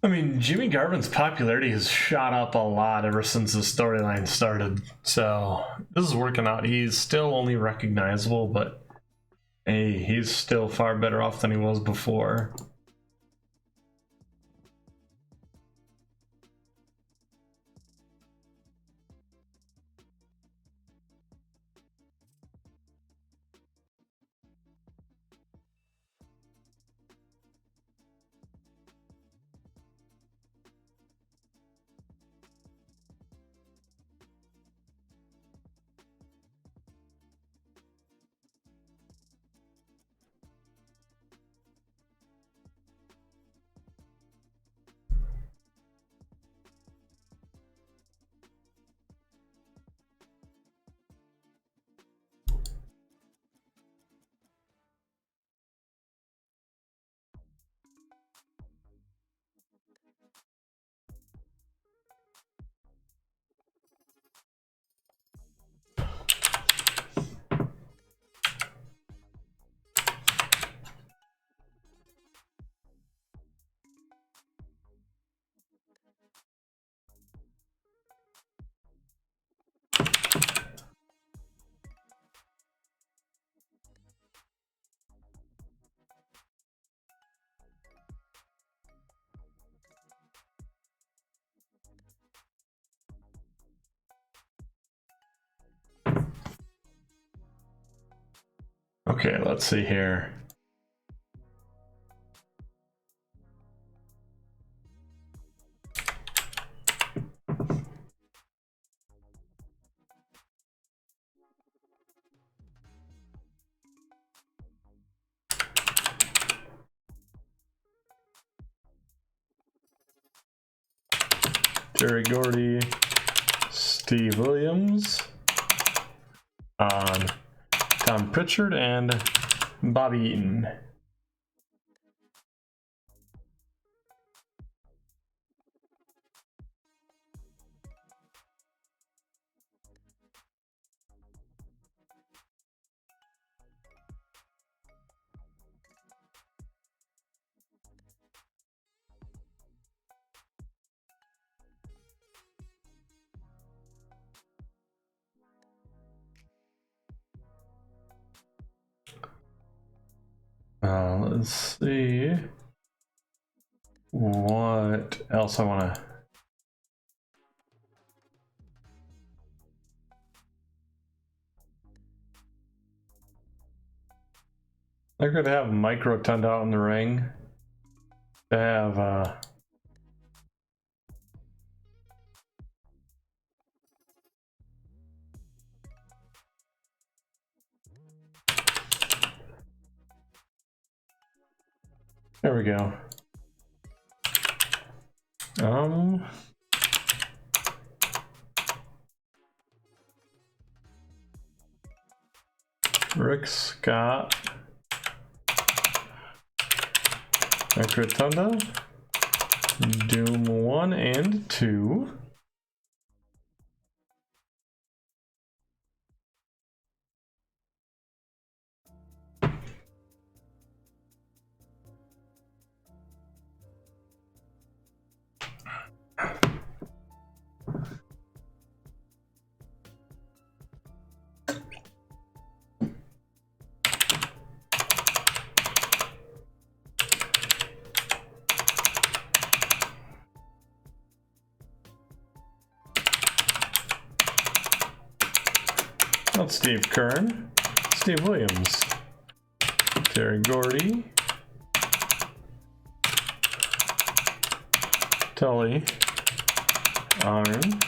Speaker 2: I mean, Jimmy Garvin's popularity has shot up a lot ever since the storyline started, so this is working out. He's still only recognizable, but hey, he's still far better off than he was before. Okay, let's see here. Jerry Gordy, Steve Williams, on Tom Pritchard, and Bobby Eaton. Let's see what else I want to. They're gonna have Mike Rotunda out in the ring. They have there we go. Rick Scott, Mike Rotunda, Doom 1 and 2. That's Steve Kern, Steve Williams, Terry Gordy, Tully, Arn,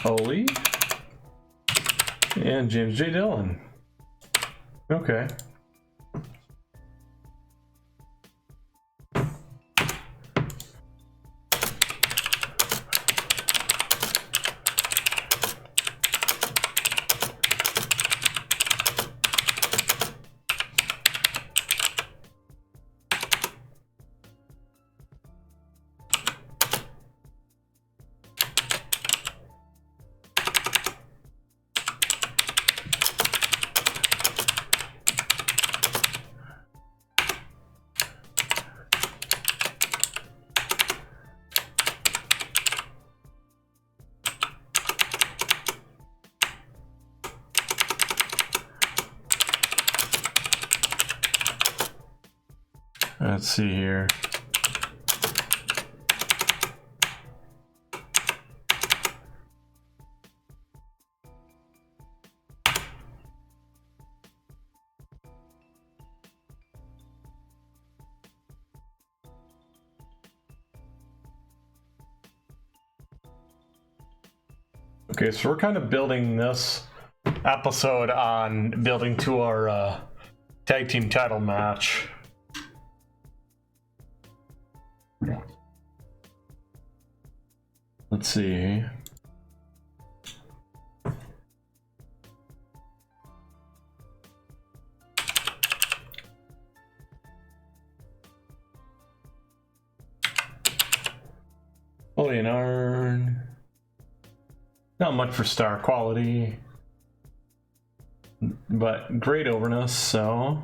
Speaker 2: Oli, and James J. Dillon. Okay. Let's see here. Okay, so we're kind of building this episode on building to our tag team title match. Let's see. Leonard. Not much for star quality, but great overness, so.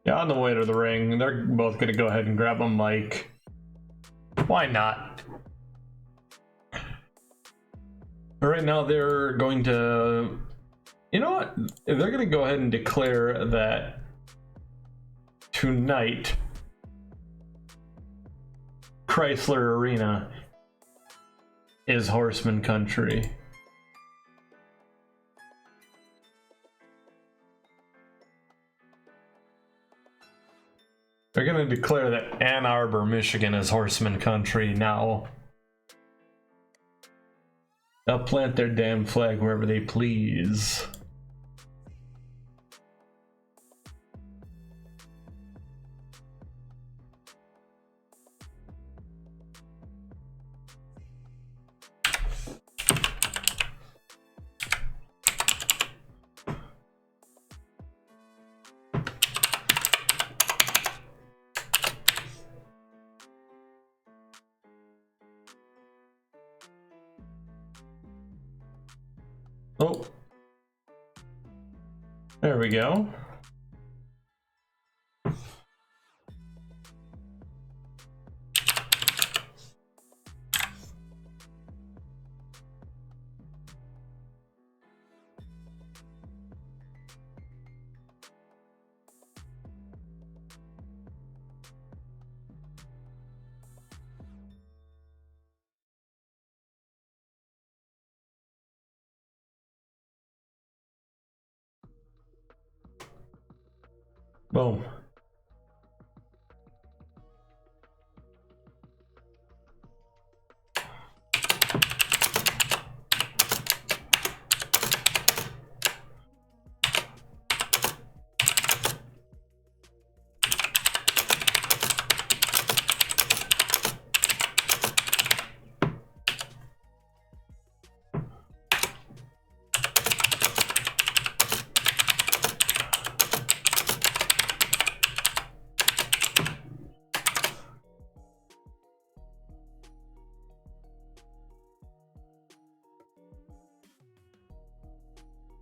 Speaker 2: Yeah, on the way to the ring, they're both going to go ahead and grab a mic. Why not? But right now, they're going to... You know what? They're going to go ahead and declare that tonight, Chrysler Arena is Horseman Country. They're going to declare that Ann Arbor, Michigan is Horseman Country now. They'll plant their damn flag wherever they please. Oh. There we go. Boom.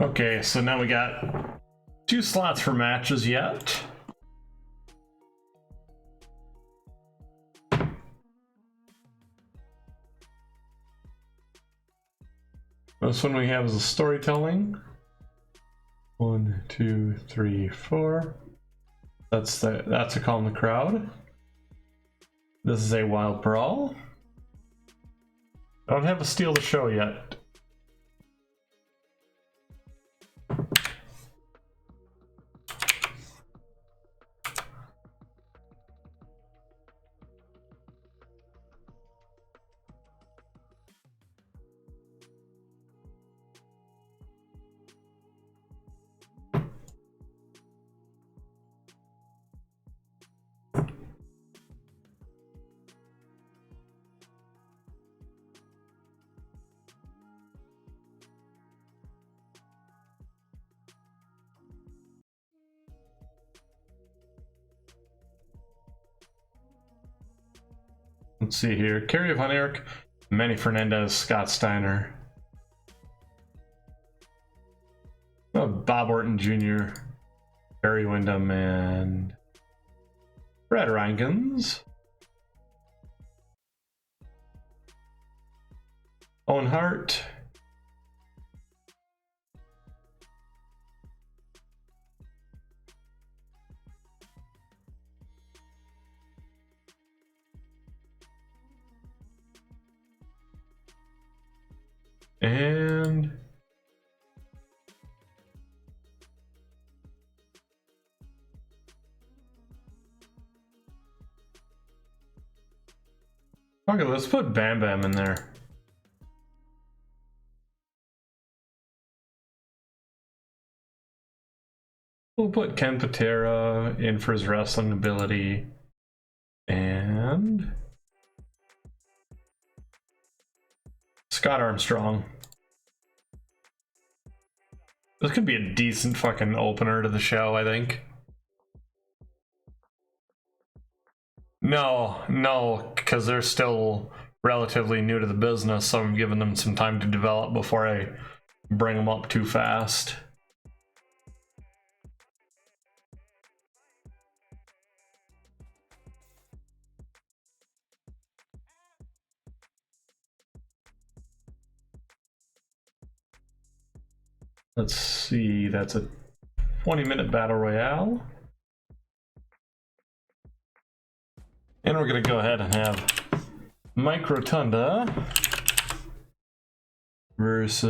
Speaker 2: Okay, so now we got 2 slots for matches yet. This one we have is a storytelling. 1, 2, 3, 4. That's a call in the crowd. This is a wild brawl. I don't have a steal the show yet. Let's see here. Kerry Von Erich, Manny Fernandez, Scott Steiner. Oh, Bob Orton Jr., Barry Windham, and Brad Rankins. Owen Hart. And okay, let's put Bam Bam in there. We'll put Ken Patera in for his wrestling ability. And Scott Armstrong. This could be a decent fucking opener to the show, I think. No, because they're still relatively new to the business, so I'm giving them some time to develop before I bring them up too fast. Let's see, that's a 20-minute battle royale. And we're gonna go ahead and have Mike Rotunda versus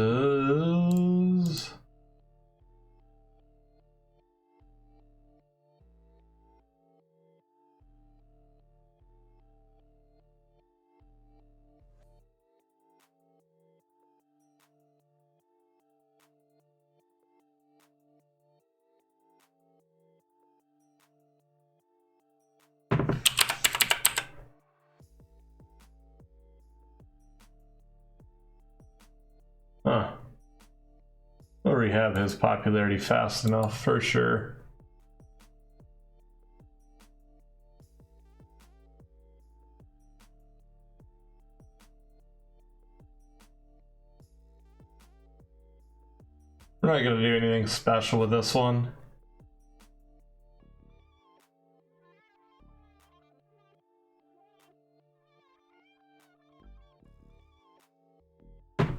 Speaker 2: we'll rehab his popularity fast enough for sure. We're not gonna do anything special with this one.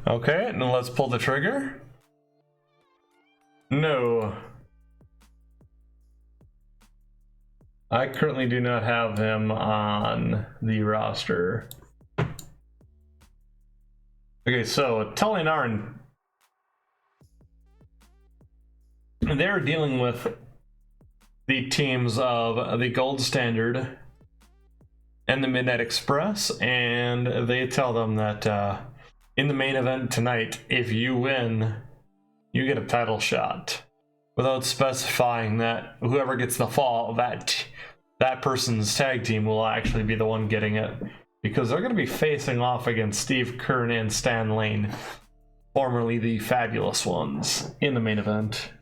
Speaker 2: Okay, now let's pull the trigger. No. I currently do not have him on the roster. Okay, so Tully and Arn, they're dealing with the teams of the Gold Standard and the Midnight Express, and they tell them that in the main event tonight, if you win, you get a title shot, without specifying that whoever gets the fall, that person's tag team will actually be the one getting it, because they're going to be facing off against Steve Kern and Stan Lane, formerly the Fabulous Ones, in the main event.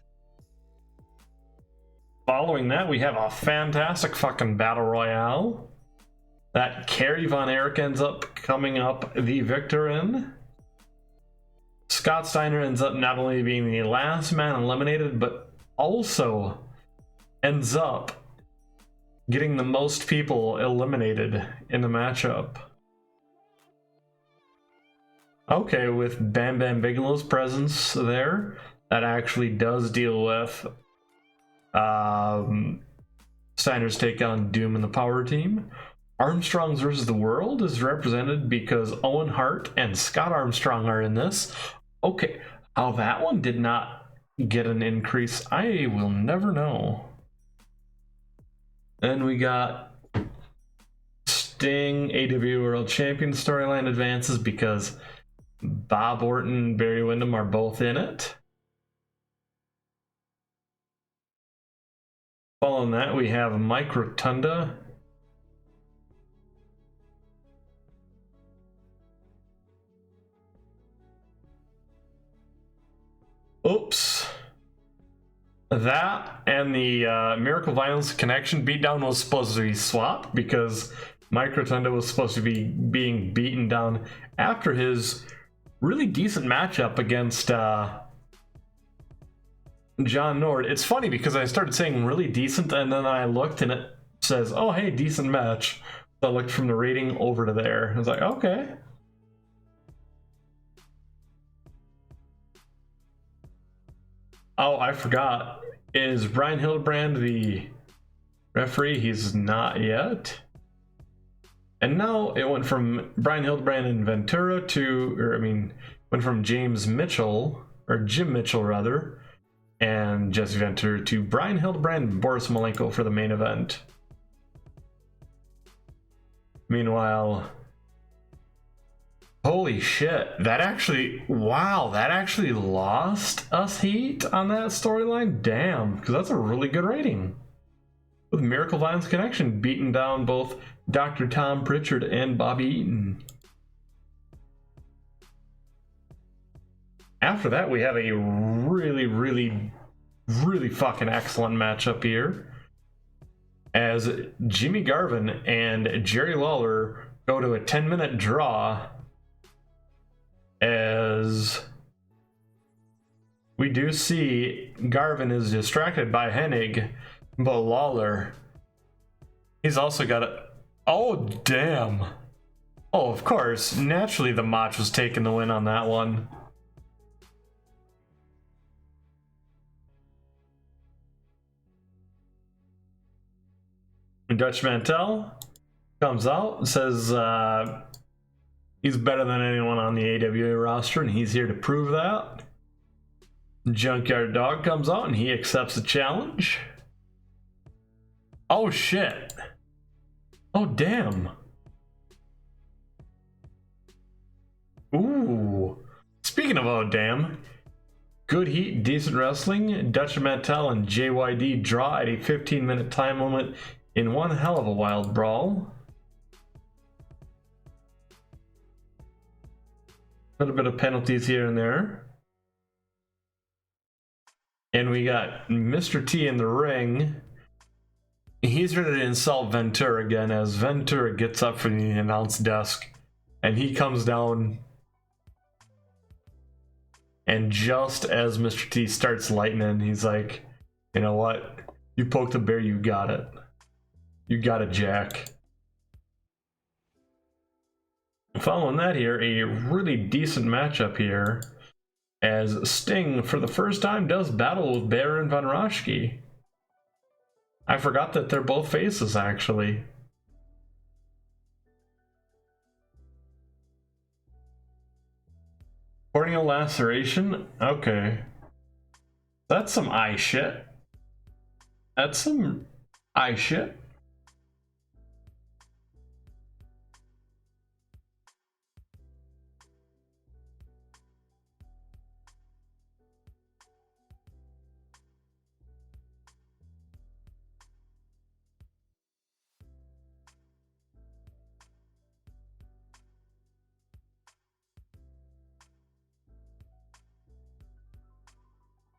Speaker 2: Following that, we have a fantastic fucking battle royale that Kerry Von Erich ends up coming up the victor in. Scott Steiner ends up not only being the last man eliminated, but also ends up getting the most people eliminated in the matchup. Okay, with Bam Bam Bigelow's presence there, that actually does deal with Steiner's take on Doom and the Power Team. Armstrong's versus the World is represented because Owen Hart and Scott Armstrong are in this. Okay, how that one did not get an increase, I will never know. Then we got Sting AWA World Champion storyline advances because Bob Orton and Barry Windham are both in it. Following that, we have Mike Rotunda. Oops. That and the Miracle Violence Connection beatdown was supposed to be swapped because Mike Rotunda was supposed to be being beaten down after his really decent matchup against John Nord. It's funny because I started saying really decent and then I looked and it says, oh hey, decent match. So I looked from the rating over to there. I was like, okay. Oh, I forgot. Is Brian Hildebrand the referee? He's not yet. And now it went from Brian Hildebrand and Ventura went from James Mitchell, or Jim Mitchell rather, and Jesse Ventura to Brian Hildebrand and Boris Malenko for the main event. Meanwhile, holy shit, that actually lost us heat on that storyline? Damn, because that's a really good rating. With Miracle Violence Connection beating down both Dr. Tom Pritchard and Bobby Eaton. After that, we have a really, really, really fucking excellent matchup here, as Jimmy Garvin and Jerry Lawler go to a 10-minute draw, as we do see Garvin is distracted by Hennig, but Lawler, he's also got a... Oh, damn. Oh, of course. Naturally, the Mach was taking the win on that one. Dutch Mantel comes out and says he's better than anyone on the AWA roster, and he's here to prove that. Junkyard Dog comes out and he accepts the challenge. Oh shit. Oh damn. Ooh. Speaking of oh damn, good heat, decent wrestling. Dutch Mantel and JYD draw at a 15-minute time limit in one hell of a wild brawl. A little bit of penalties here and there. And we got Mr. T in the ring. He's ready to insult Ventura again as Ventura gets up from the announce desk and he comes down And just as Mr. T starts lightning, he's like, you know what? You poke the bear, you got it. You got it, Jack. Following that here, a really decent matchup here, as Sting, for the first time, does battle with Bear and Von Raschke. I forgot that they're both faces, actually. Corneal laceration? Okay. That's some eye shit. That's some eye shit.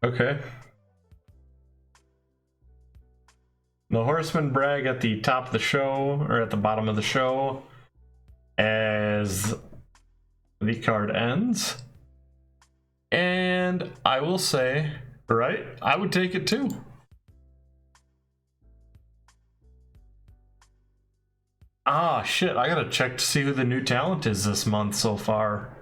Speaker 2: Okay. The Horsemen brag at the top of the show, or at the bottom of the show, as the card ends. And I will say, right, I would take it too. Ah, shit, I gotta check to see who the new talent is this month so far.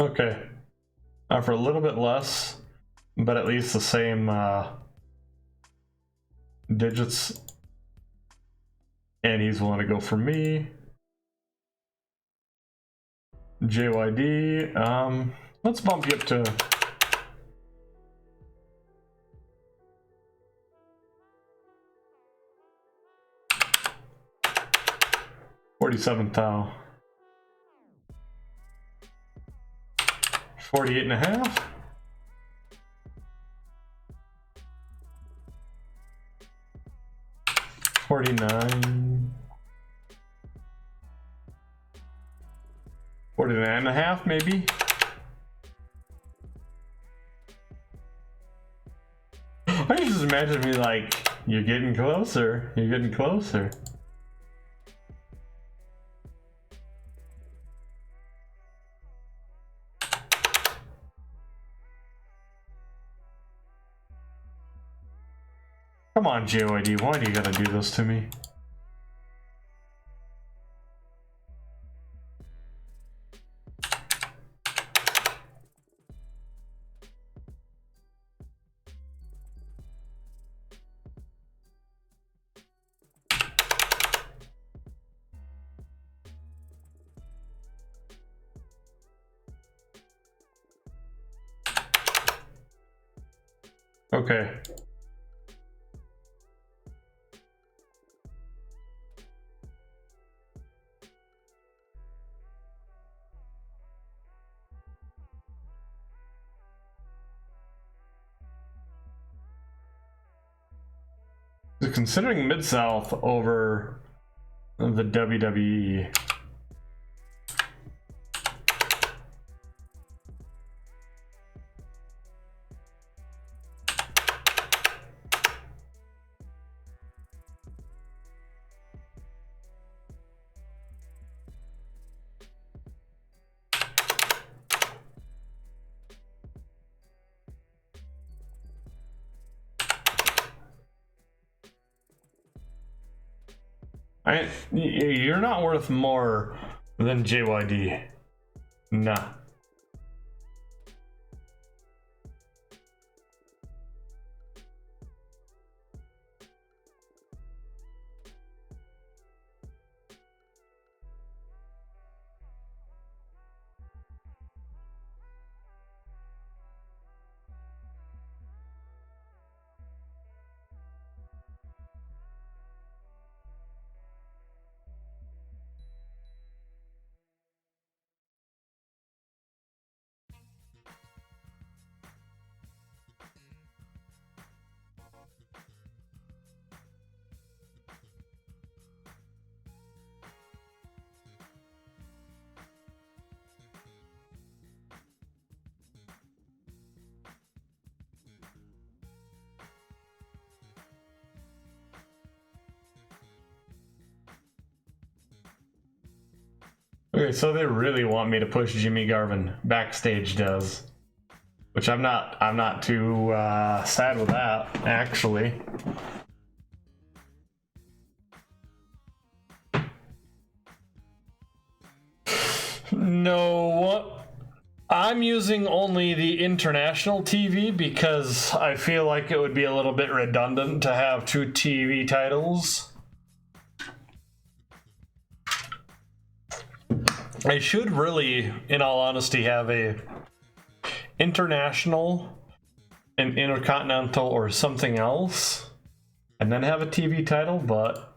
Speaker 2: Okay. For a little bit less, but at least the same digits. And he's willing to go for me. JYD, let's bump you up to 47 thou. 48.5. $49. 49.5 maybe. I just imagine me like, you're getting closer, you're getting closer. Come on, JYD, why do you gotta do this to me? Okay. Considering Mid-South over the WWE. You're not worth more than JYD. Nah. Okay, so they really want me to push Jimmy Garvin. Backstage does. Which I'm not too sad with that, actually. No, I'm using only the international TV because I feel like it would be a little bit redundant to have two TV titles. I should really, in all honesty, have a international, an intercontinental, or something else, and then have a TV title, but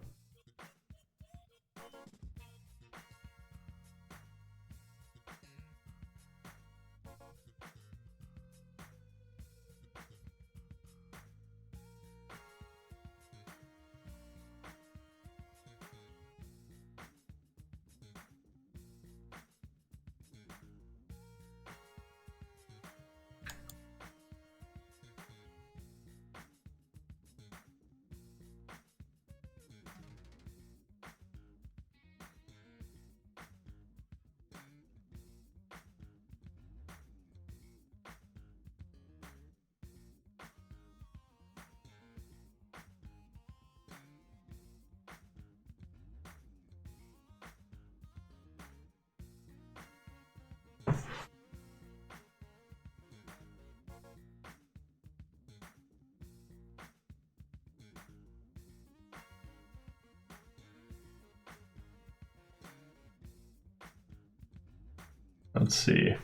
Speaker 2: let's see.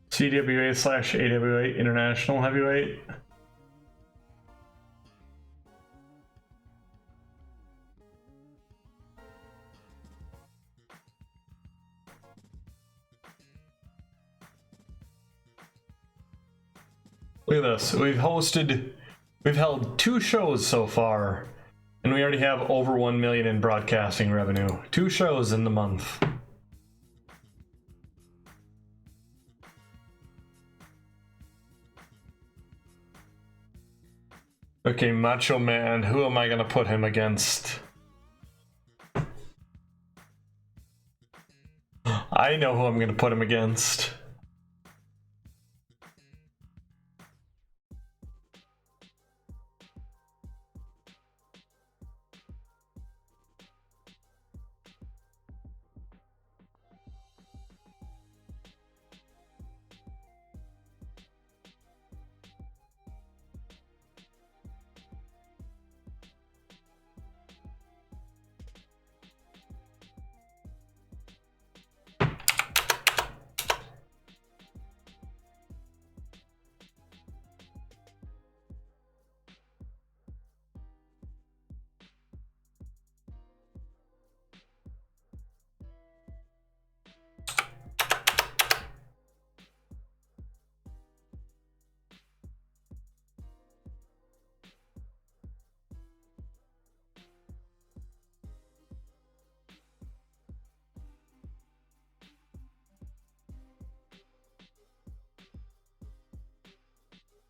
Speaker 2: CWA/AWA International Heavyweight. Look at this. We've held 2 shows so far, and we already have over 1 million in broadcasting revenue. 2 shows in the month. Okay, Macho Man, who am I gonna put him against? I know who I'm gonna put him against.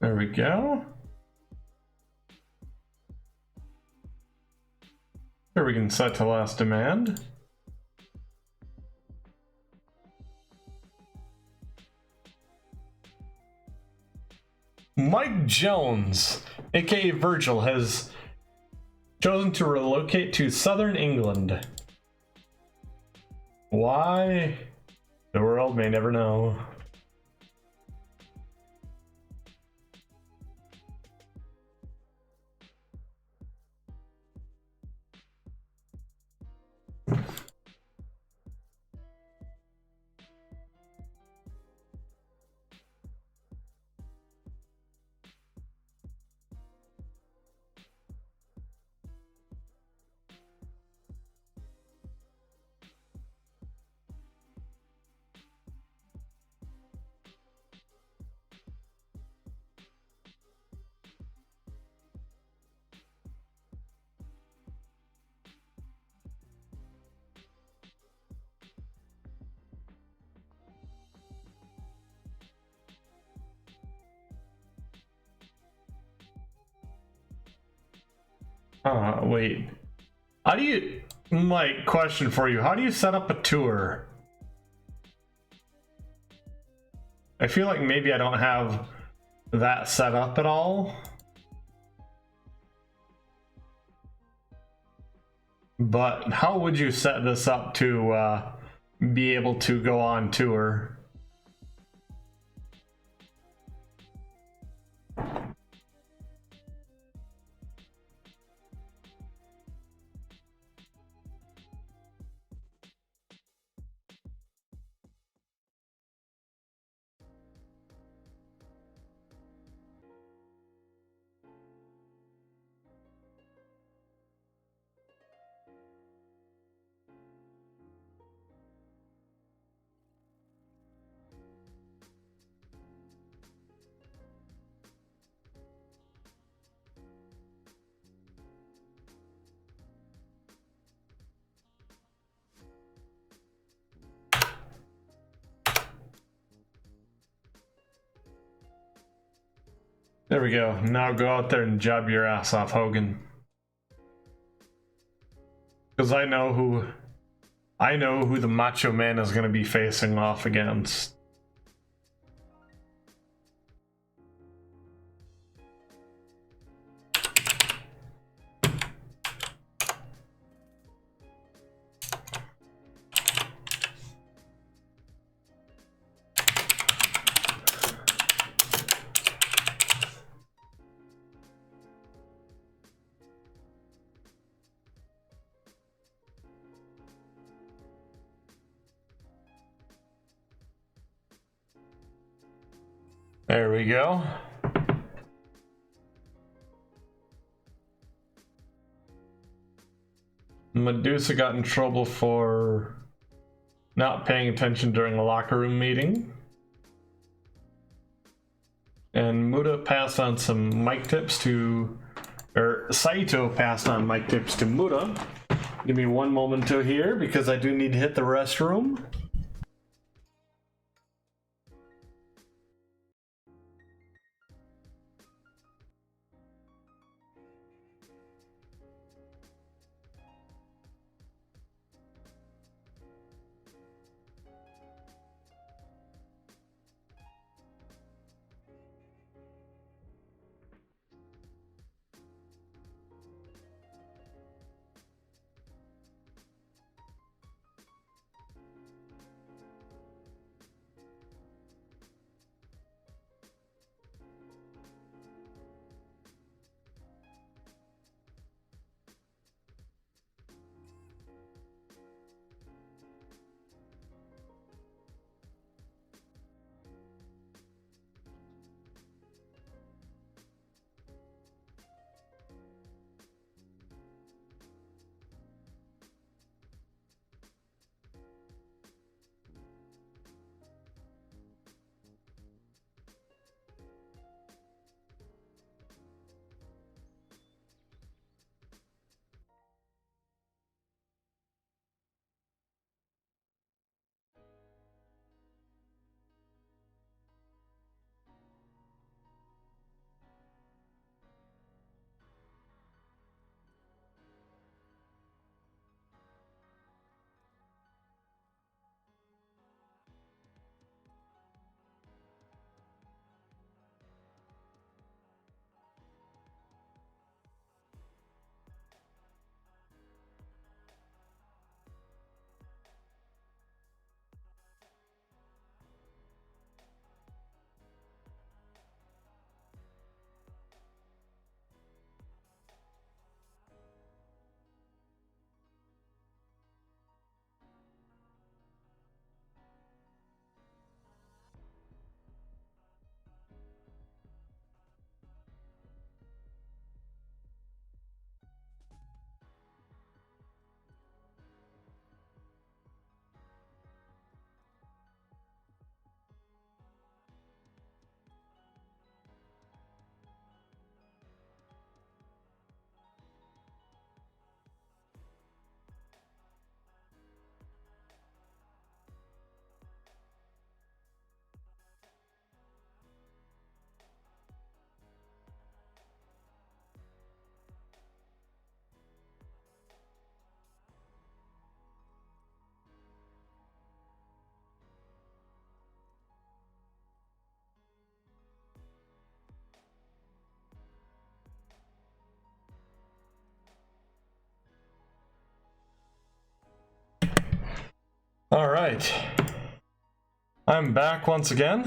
Speaker 2: There we go. Here we can set to last demand. Mike Jones, aka Virgil, has chosen to relocate to southern England. Why? The world may never know. Wait. How do you... My question for you, how do you set up a tour? I feel like maybe I don't have that set up at all. But how would you set this up to be able to go on tour? There we go. Now go out there and job your ass off, Hogan. Because I know who the Macho Man is going to be facing off against. There we go. Medusa got in trouble for not paying attention during a locker room meeting. And Muda passed on some mic tips to, or Saito passed on mic tips to Muda. Give me one moment to here because I do need to hit the restroom. All right. I'm back once again.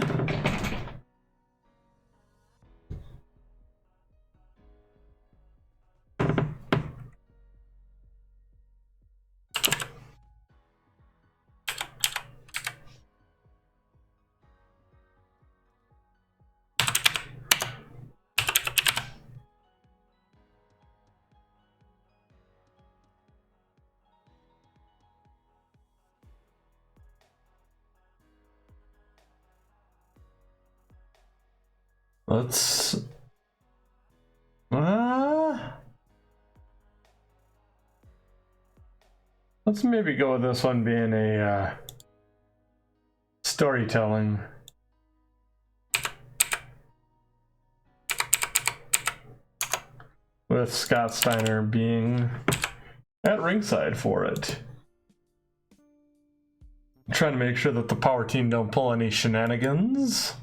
Speaker 2: Let's maybe go with this one being a storytelling. With Scott Steiner being at ringside for it. I'm trying to make sure that the power team don't pull any shenanigans.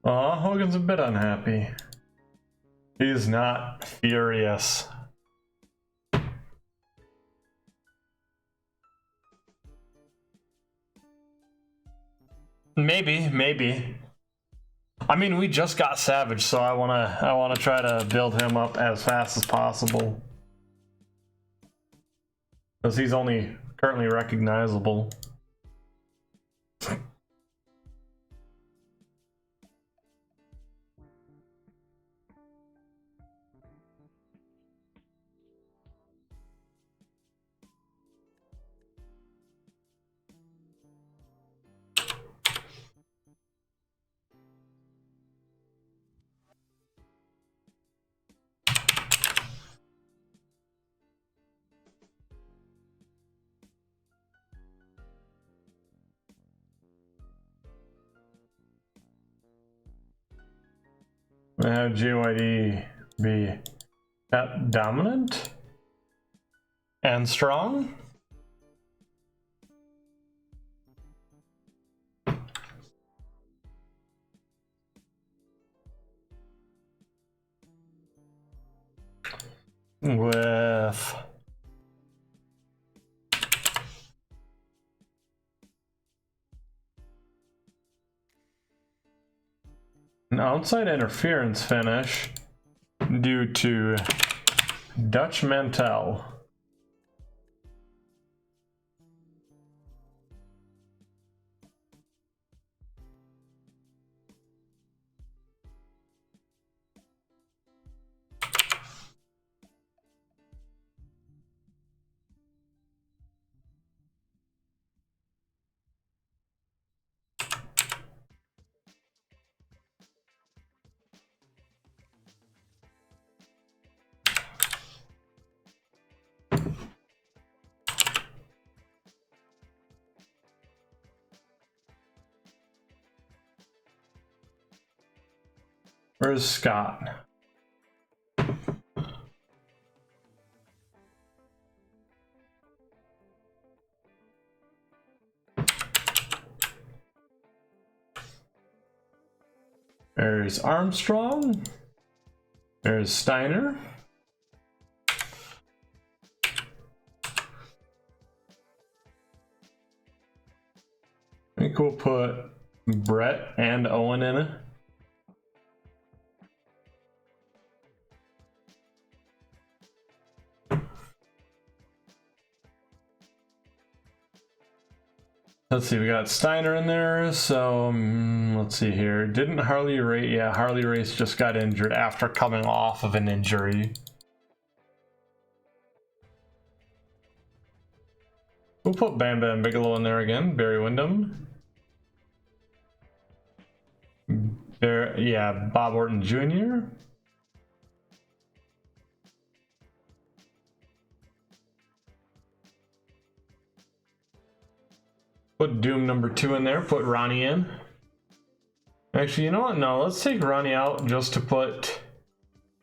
Speaker 2: Aw, Hogan's a bit unhappy. He's not furious. Maybe. I mean, we just got Savage, so I wanna try to build him up as fast as possible. Because he's only currently recognizable. Have JYD be that dominant and strong. With an outside interference finish due to Dutch Mantel. Where's Scott? There's Armstrong. There's Steiner. I think we'll put Brett and Owen in it. Let's see, we got Steiner in there, so let's see here. Didn't Harley Race? Yeah, Harley Race just got injured after coming off of an injury. We'll put Bam Bam Bigelow in there again, Barry Windham. There, yeah, Bob Orton Jr. Put Doom number 2 in there, put Ronnie in. Actually, you know what? No, let's take Ronnie out just to put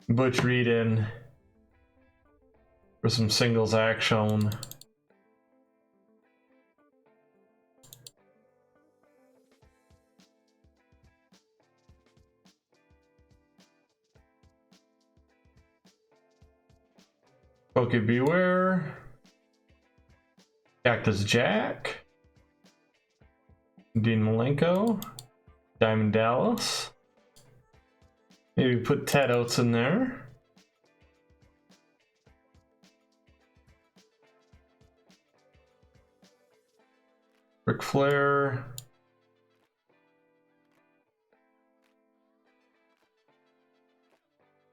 Speaker 2: Butch Reed in for some singles action. Pokey Beware. Cactus Jack. Dean Malenko. Diamond Dallas. Maybe put Ted Oates in there. Ric Flair.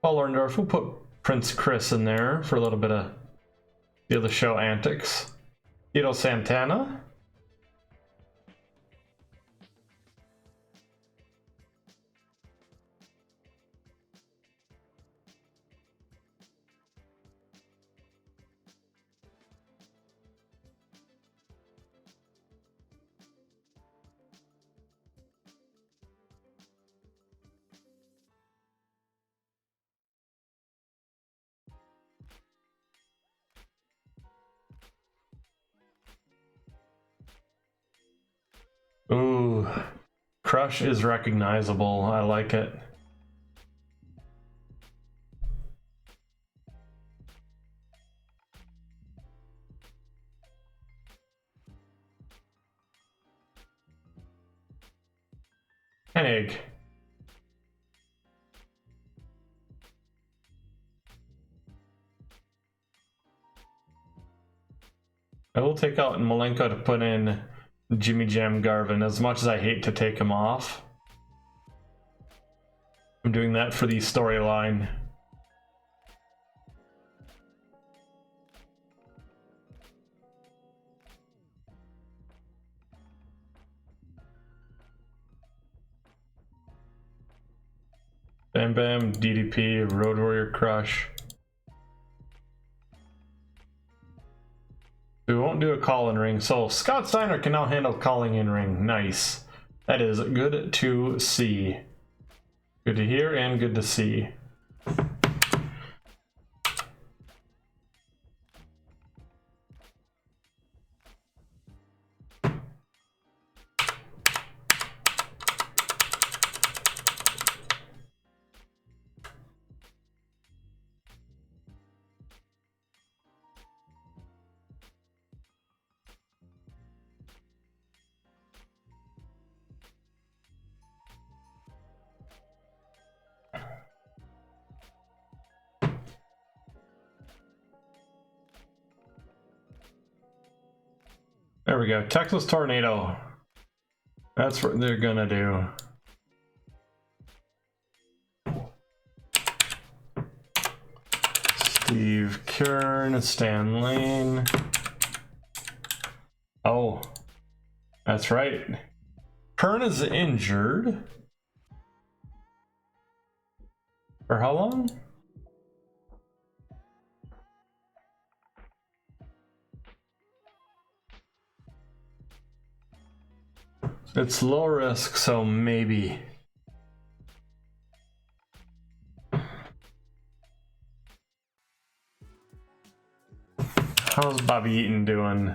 Speaker 2: Paul Orndorff. We'll put Prince Chris in there for a little bit of the other show antics. Tito Santana. Ooh, Crush is recognizable. I like it. Hennig. I will take out Malenko to put in Jimmy Jam Garvin, as much as I hate to take him off. I'm doing that for the storyline. Bam Bam, DDP, Road Warrior Crush. We won't do a call-in ring, so Scott Steiner can now handle calling in ring. Nice. That is good to see. Good to hear and good to see. There we go. Texas Tornado. That's what they're gonna do. Steve Kern, Stan Lane. Oh, that's right. Kern is injured. For how long? It's low risk, so maybe. How's Bobby Eaton doing?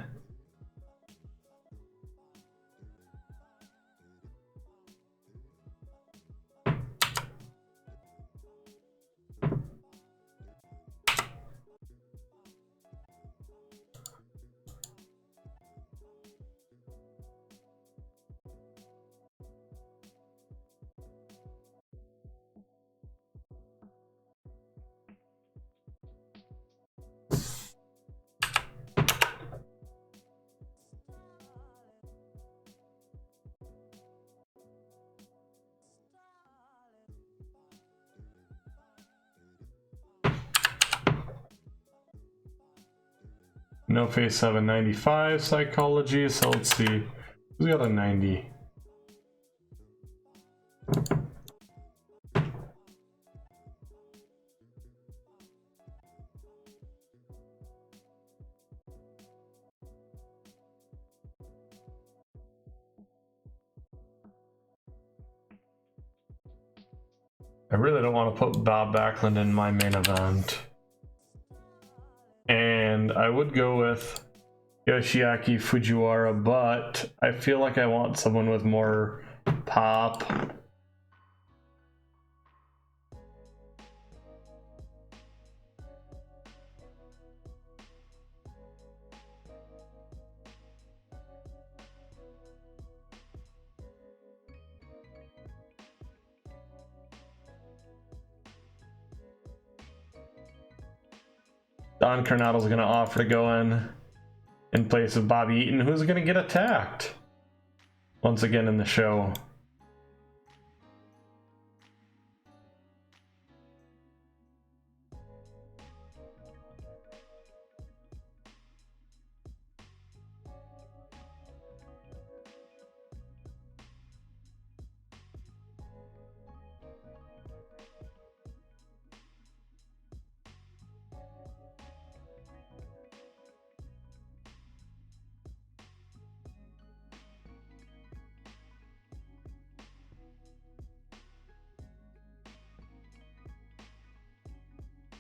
Speaker 2: No face 795 psychology, so let's see. Who's got a 90? I really don't want to put Bob Backlund in my main event. And I would go with Yoshiaki Fujiwara, but I feel like I want someone with more pop. Don Coronato's going to offer to go in place of Bobby Eaton, who's going to get attacked once again in the show.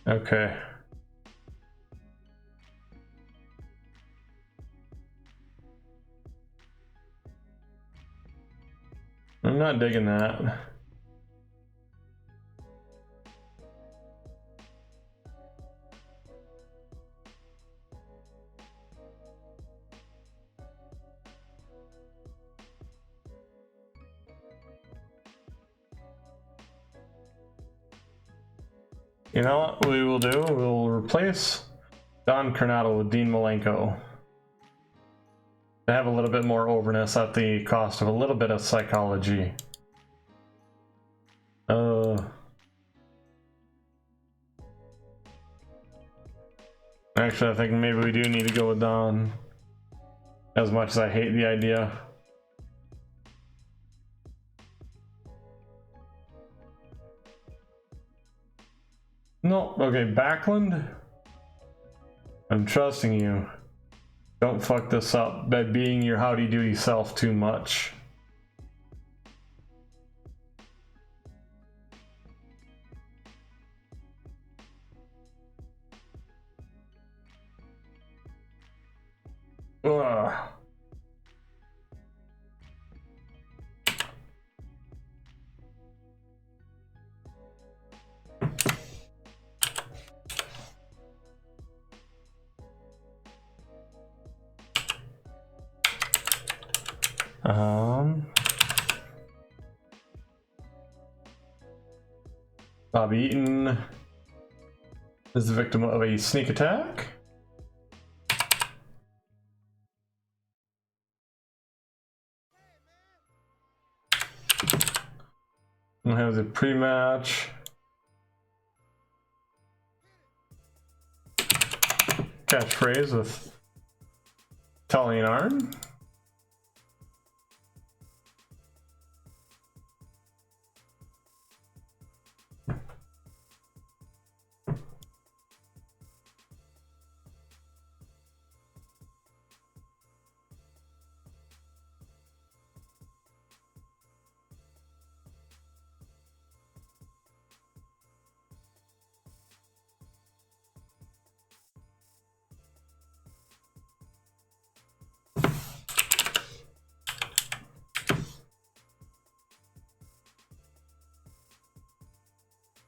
Speaker 2: Okay. I'm not digging that. You know what we will do? We'll replace Don Coronado with Dean Malenko to have a little bit more overness at the cost of a little bit of psychology. Actually, I think maybe we do need to go with Don, as much as I hate the idea. No, okay, Backlund, I'm trusting you. Don't fuck this up by being your howdy-doody self too much. Ugh. Bobby Eaton is the victim of a sneak attack. We'll have the pre-match. Catchphrase with Italian Arm.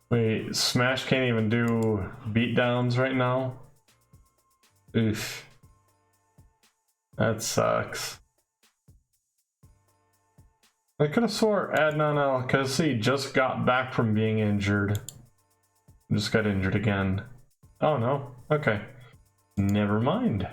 Speaker 2: Wait, Smash can't even do beatdowns right now? Oof. That sucks. I could have swore Adnan Al-Qassi just got back from being injured. Just got injured again. Oh no, okay. Never mind.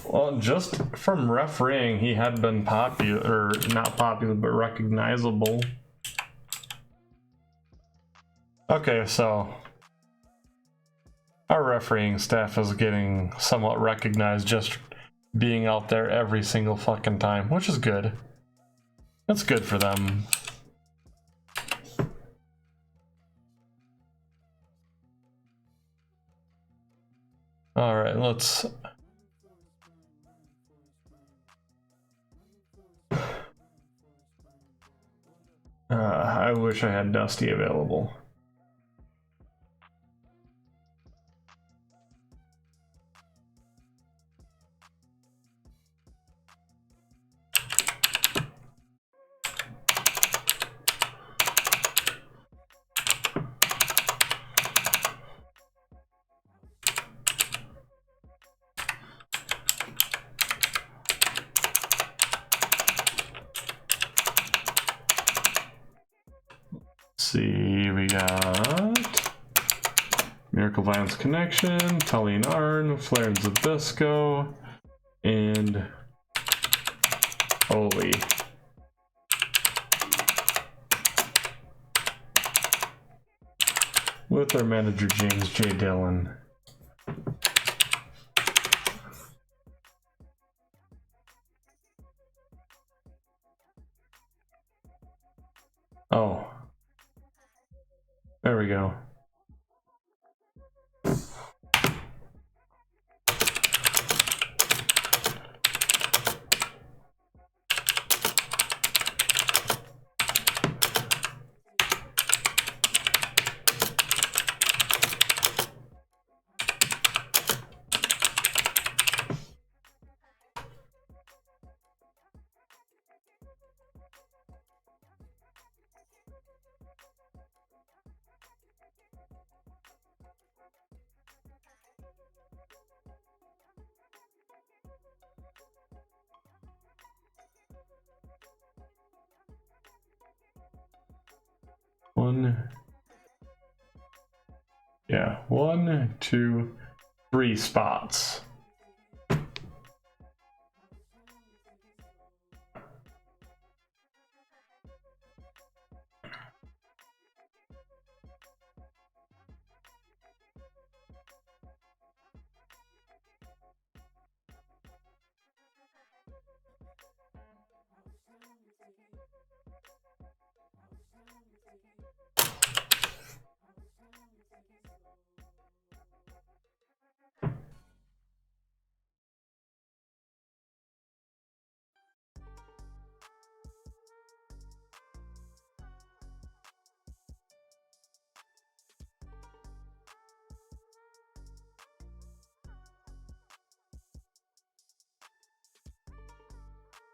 Speaker 2: Well, just from refereeing, he had been popular, or not popular, but recognizable. Okay, so Our refereeing staff is getting somewhat recognized just being out there every single fucking time, which is good. That's good for them. Alright, let's... I wish I had Dusty available. See, we got Miracle Violence Connection, Tully and Arn, Flare and Zabisco, and Oli. With our manager James J. Dillon. Oh. There we go. One, two, 3 spots.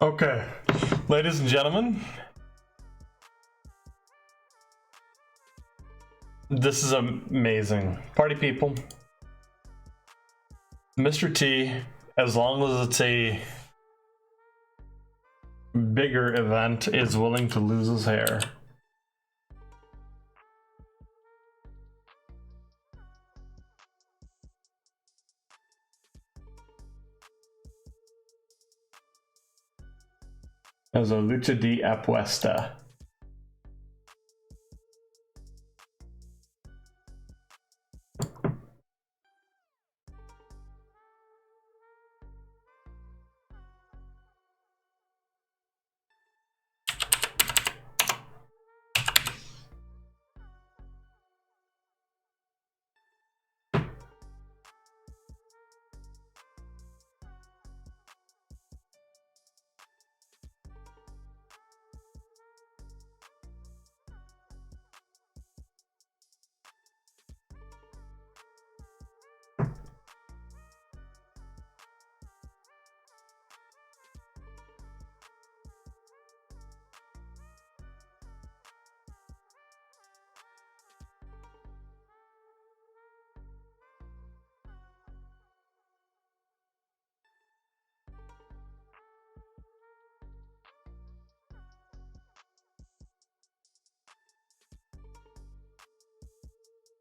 Speaker 2: Okay, ladies and gentlemen, this is amazing. Party people, Mr. T, as long as it's a bigger event, is willing to lose his hair. As a lucha de apuesta.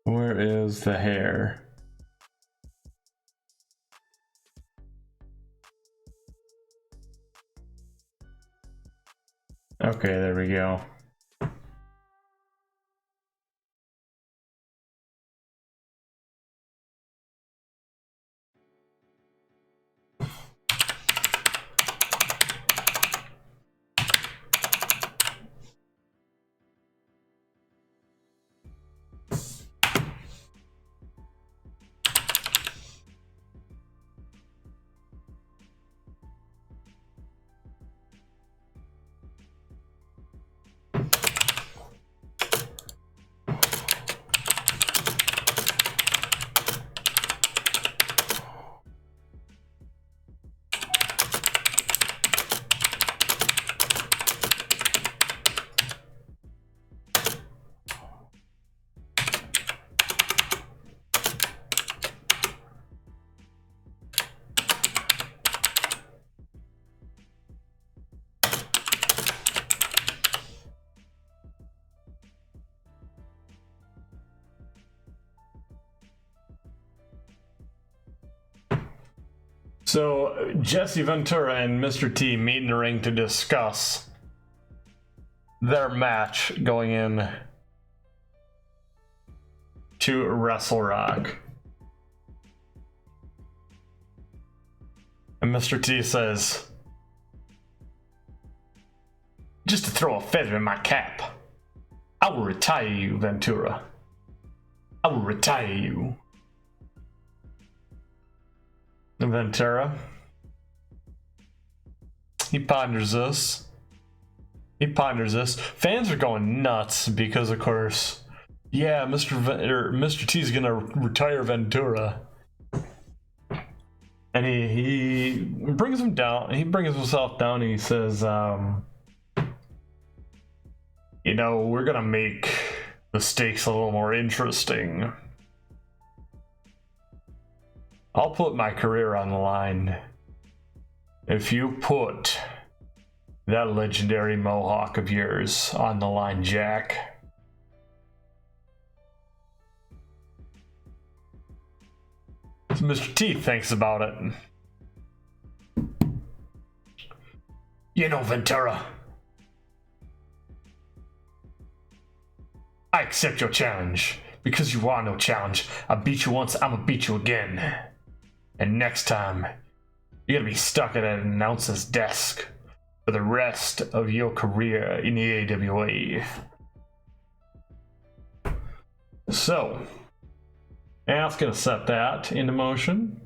Speaker 2: Where is the hair? Okay, there we go. So Jesse Ventura and Mr. T meet in the ring to discuss their match going in to Wrestle Rock. And Mr. T says, "Just to throw a feather in my cap, I will retire you, Ventura. I will retire you." And Ventura, he ponders this. Fans are going nuts because, of course, yeah, Mr. T's gonna retire Ventura. And he brings him down. He brings himself down and he says, you know, we're gonna make the stakes a little more interesting. I'll put my career on the line if you put that legendary mohawk of yours on the line, Jack. So Mr. T thinks about it. You know, Ventura, I accept your challenge. Because you are no challenge. I beat you once, I'ma beat you again. And next time, you're gonna be stuck at an announcer's desk for the rest of your career in the AWA. So, Al's gonna set that into motion.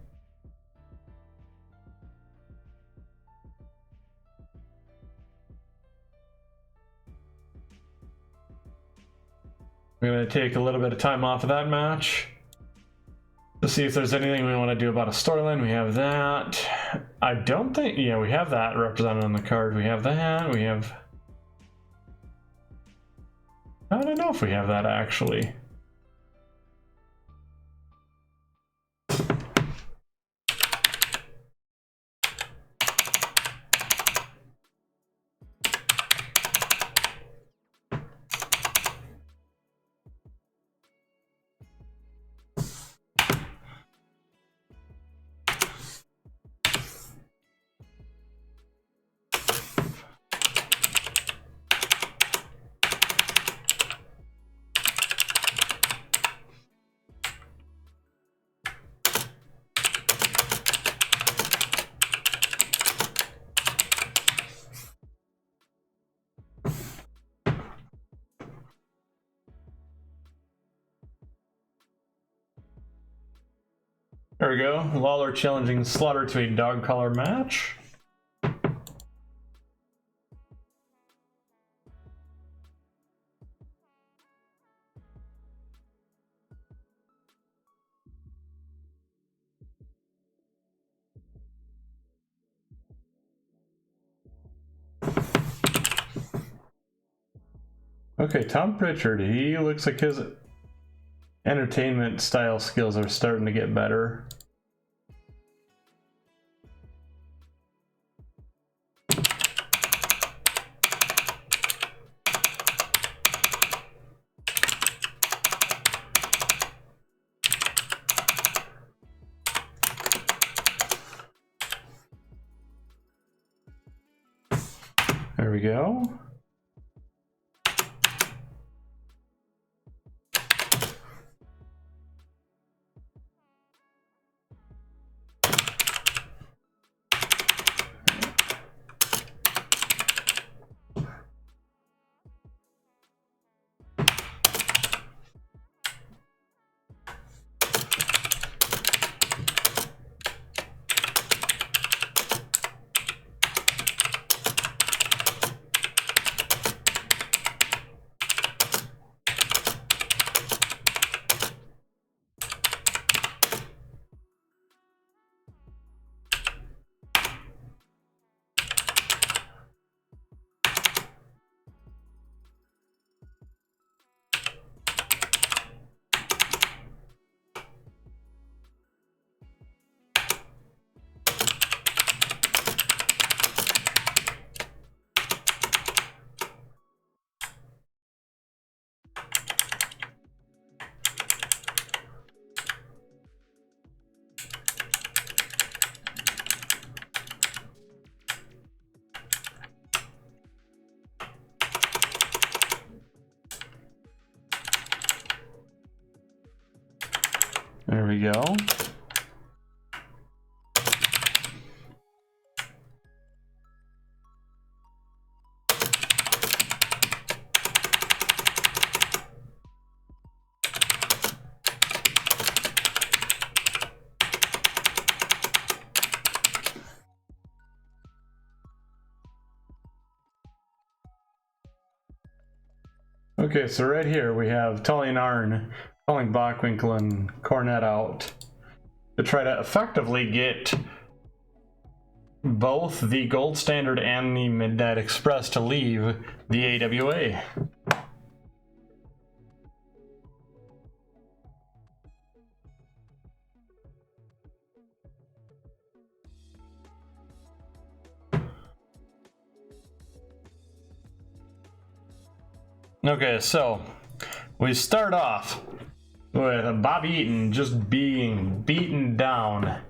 Speaker 2: We're gonna take a little bit of time off of that match to see if there's anything we want to do about a storyline. We have that. I don't think, yeah, we have that represented on the card. We have that. We have, I don't know if we have that actually. There we go. Lawler challenging Slaughter to a dog collar match. Okay, Tom Pritchard, he looks like his entertainment style skills are starting to get better. There we go. we go. Okay, so right here we have Tully and Arn calling Bockwinkel and Cornette out to try to effectively get both the Gold Standard and the Midnight Express to leave the AWA. Okay, so we start off with Bobby Eaton just being beaten down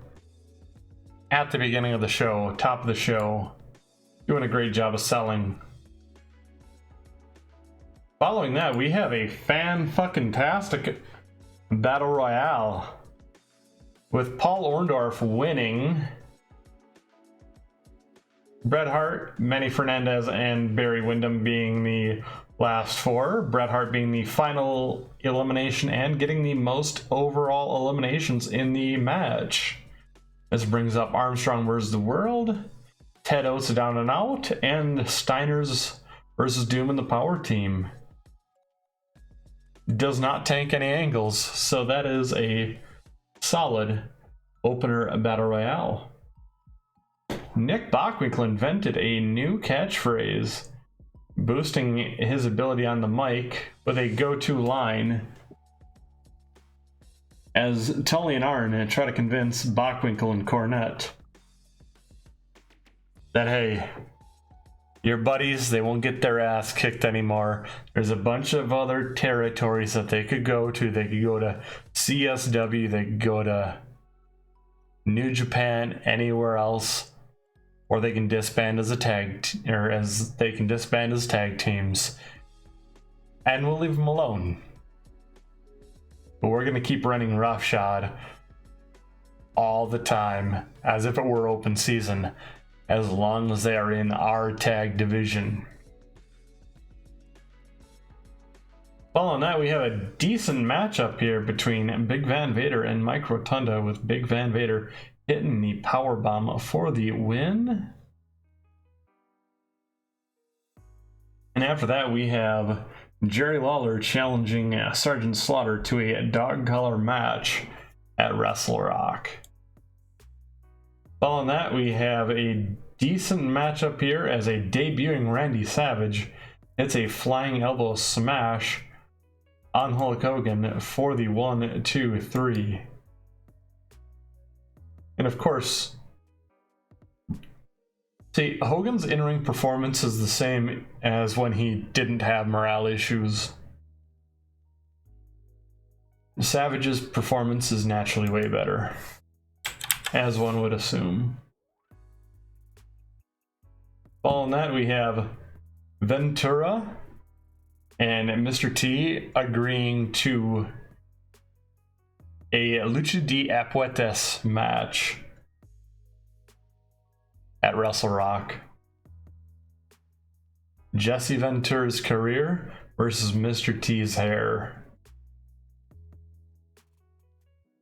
Speaker 2: at the beginning of the show, top of the show, doing a great job of selling. Following that, we have a fan-fucking-tastic battle royale with Paul Orndorff winning, Bret Hart, Manny Fernandez, and Barry Windham being the last four, Bret Hart being the final elimination and getting the most overall eliminations in the match. This brings up Armstrong vs. the World, Ted Oates down and out, and Steiners versus Doom and the Power Team. Does not tank any angles, so that is a solid opener battle royale. Nick Bockwinkel invented a new catchphrase, boosting his ability on the mic with a go-to line as Tully and Arn try to convince Bockwinkel and Cornette that, hey, your buddies, they won't get their ass kicked anymore. There's a bunch of other territories that they could go to. They could go to CSW, they could go to New Japan, anywhere else, or they can disband as a they can disband as tag teams, and we'll leave them alone. But we're gonna keep running roughshod all the time, as if it were open season, as long as they are in our tag division. Following that, we have a decent matchup here between Big Van Vader and Mike Rotunda, with Big Van Vader hitting the powerbomb for the win. And after that, we have Jerry Lawler challenging Sergeant Slaughter to a dog collar match at Wrestle Rock. Following that, we have a decent matchup here as a debuting Randy Savage hits a flying elbow smash on Hulk Hogan for the 1, 2, 3. And of course, see, Hogan's in-ring performance is the same as when he didn't have morale issues. Savage's performance is naturally way better, as one would assume. Following that, we have Ventura and Mr. T agreeing to a Lucha de Apuestas match at Wrestle Rock. Jesse Ventura's career versus Mr. T's hair.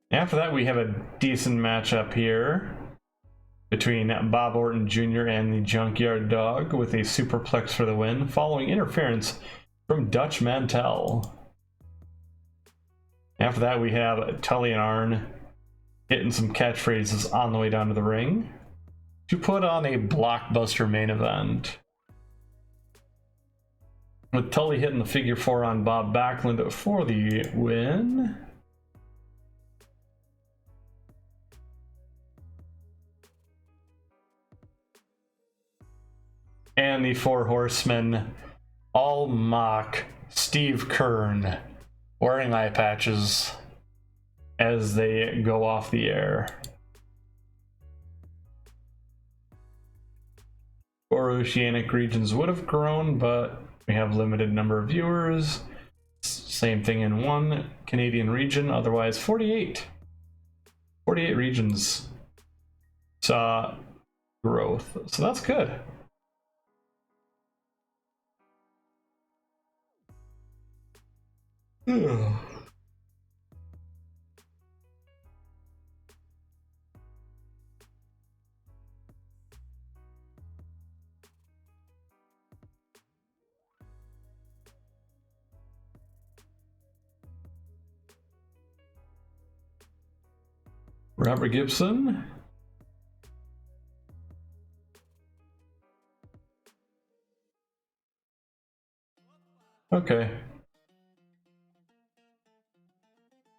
Speaker 2: After that, we have a decent matchup here between Bob Orton Jr. and the Junkyard Dog with a superplex for the win, following interference from Dutch Mantel. After that, we have Tully and Arn hitting some catchphrases on the way down to the ring to put on a blockbuster main event, with Tully hitting the figure 4 on Bob Backlund for the win. And the Four Horsemen all mock Steve Kern wearing eye patches as they go off the air. Four Oceanic regions would have grown, but we have limited number of viewers. Same thing in one Canadian region, otherwise 48. 48 regions saw growth, so that's good. Robert Gibson. Okay.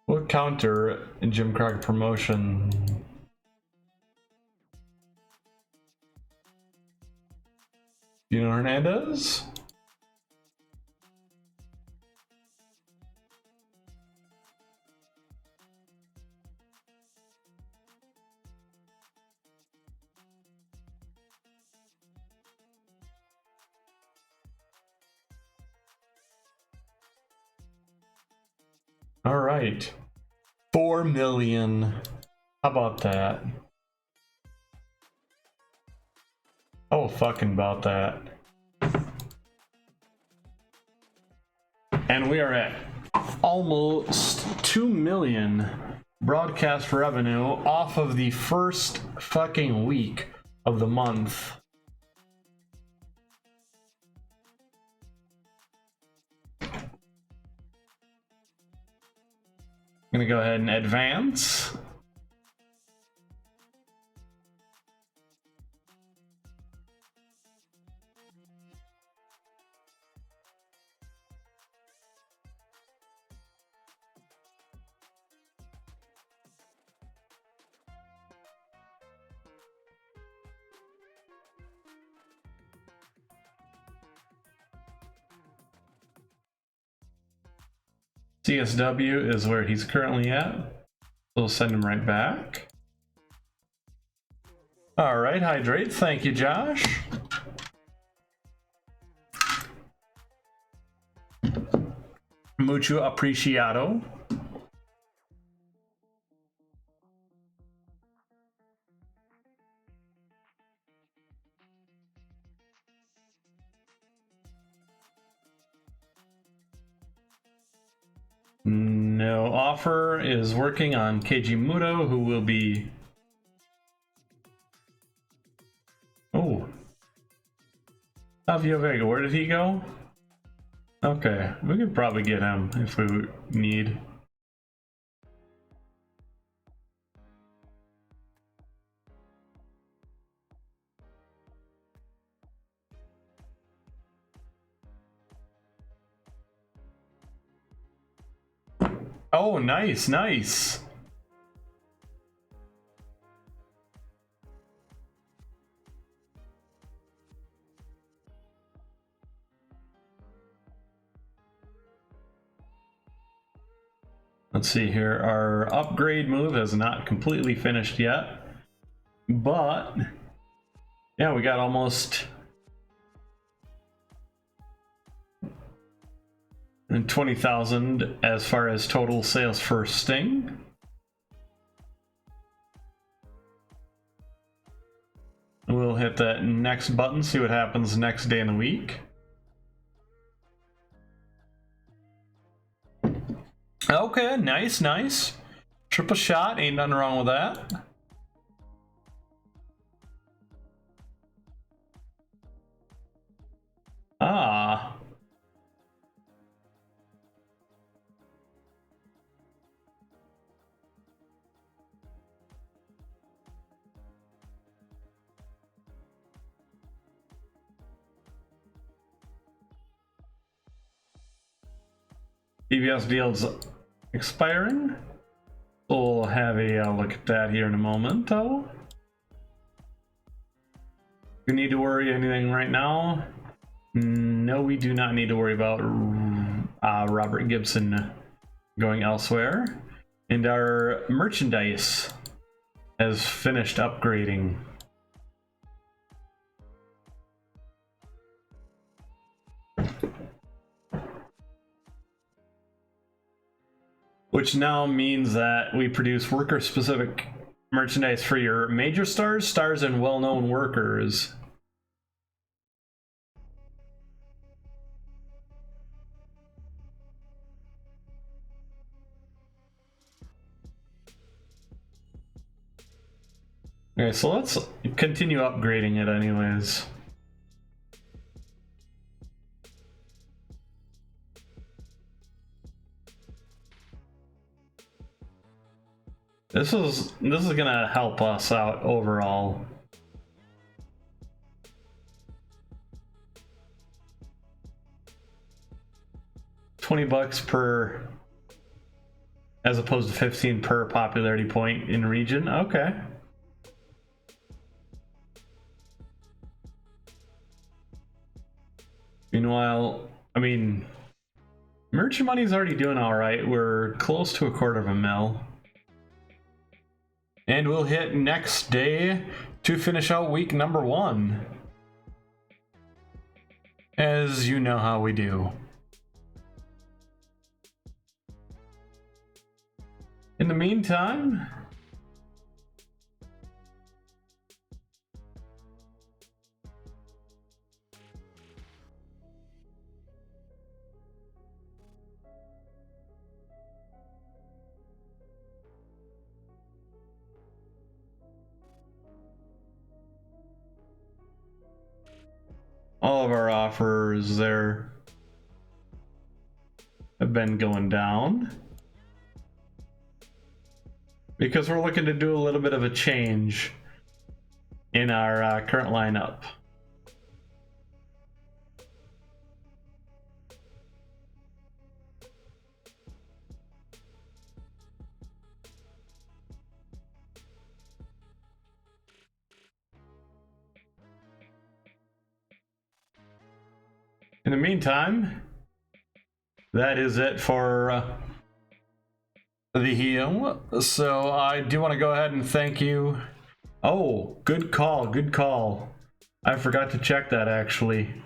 Speaker 2: What counter in Jim Crockett promotion? Dino Hernandez? All right. 4 million. How about that? Oh, fucking about that. And we are at almost 2 million broadcast revenue off of the first fucking week of the month. I'm gonna go ahead and advance. CSW is where he's currently at. We'll send him right back. All right, hydrate. Thank you, Josh. Mucho apreciado. No offer is working on KG Muto, who will be... Oh. Savio Vega, where did he go? Okay, we could probably get him if we need. Oh, nice, nice. Let's see here. Our upgrade move has not completely finished yet, but yeah, we got almost 20,000 as far as total sales for Sting. We'll hit that next button, see what happens next day in the week. Okay, nice, nice. Triple shot, ain't nothing wrong with that. Ah. EBS deals expiring. We'll have a look at that here in a moment, though. We need to worry anything right now? No, we do not need to worry about Robert Gibson going elsewhere. And our merchandise has finished upgrading. Which now means that we produce worker-specific merchandise for your major stars, stars, and well-known workers. Okay, so let's continue upgrading it anyways. This is gonna help us out overall. $20 per, as opposed to 15 per popularity point in region. Okay. Meanwhile, I mean, merchant money's already doing all right. We're close to $250,000. And we'll hit next day to finish out week number 1. As you know how we do. In the meantime, all of our offers there have been going down because we're looking to do a little bit of a change in our current lineup. In the meantime, that is it for the heel. So I do want to go ahead and thank you. Oh, good call, good call. I forgot to check that actually.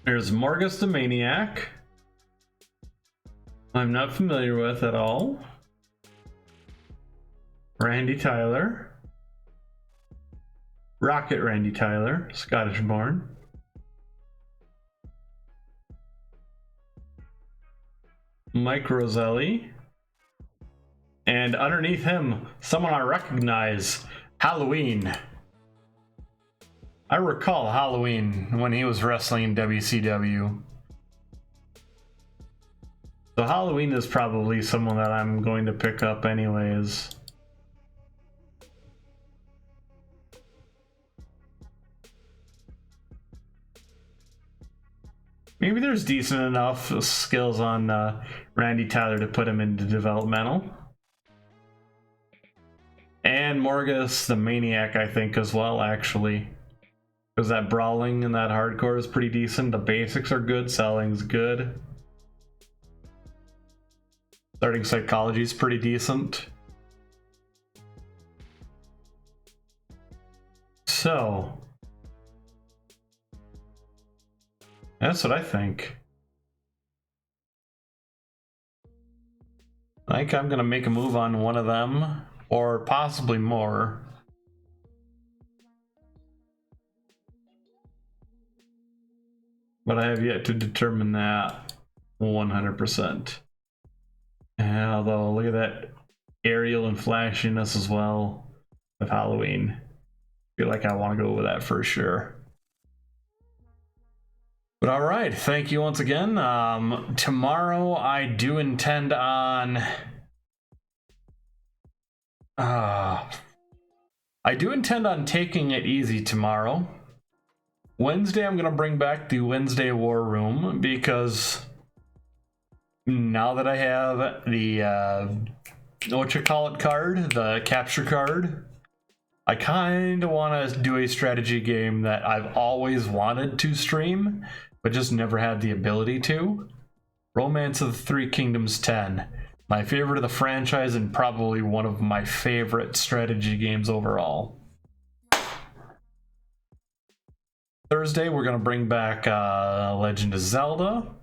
Speaker 2: There's Morgus the Maniac. I'm not familiar with at all. Randy Tyler. Rocket Randy Tyler, Scottish born. Mike Roselli, and underneath him, someone I recognize, Halloween. I recall Halloween when he was wrestling in WCW. So Halloween is probably someone that I'm going to pick up anyways. Maybe there's decent enough skills on Randy Tyler to put him into developmental. And Morgus the Maniac, I think, as well, actually. Because that brawling and that hardcore is pretty decent. The basics are good. Selling's good. Starting psychology is pretty decent. So that's what I think. I think I'm gonna make a move on one of them, or possibly more. But I have yet to determine that 100%. Although, look at that aerial and flashiness as well of Halloween. I feel like I want to go with that for sure. But all right, thank you once again. Tomorrow I do intend on taking it easy tomorrow. Wednesday I'm gonna bring back the Wednesday War Room because now that I have the card, the capture card, I kind of want to do a strategy game that I've always wanted to stream, but just never had the ability to. Romance of the Three Kingdoms 10. My favorite of the franchise and probably one of my favorite strategy games overall. Thursday, we're going to bring back Legend of Zelda.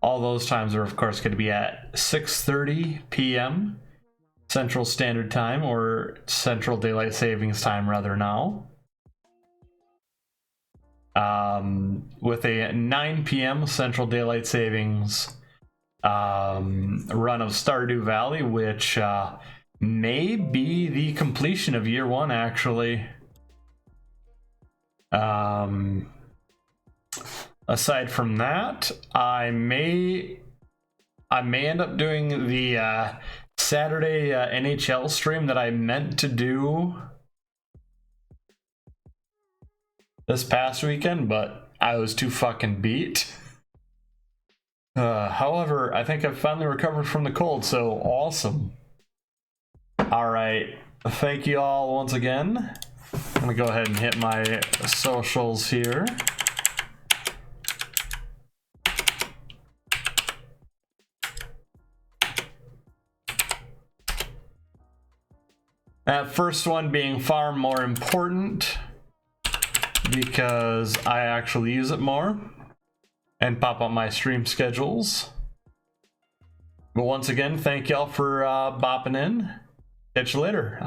Speaker 2: All those times are, of course, going to be at 6:30 p.m. Central Standard Time, or Central Daylight Savings Time rather now. With a 9 p.m. Central Daylight Savings run of Stardew Valley, which may be the completion of year one, actually. Aside from that, I may end up doing the Saturday NHL stream that I meant to do this past weekend, but I was too fucking beat. However, I think I've finally recovered from the cold, so awesome. Alright, thank you all once again. I'm gonna go ahead and hit my socials here. That first one being far more important because I actually use it more and pop up my stream schedules. But once again, thank y'all for bopping in. Catch you later.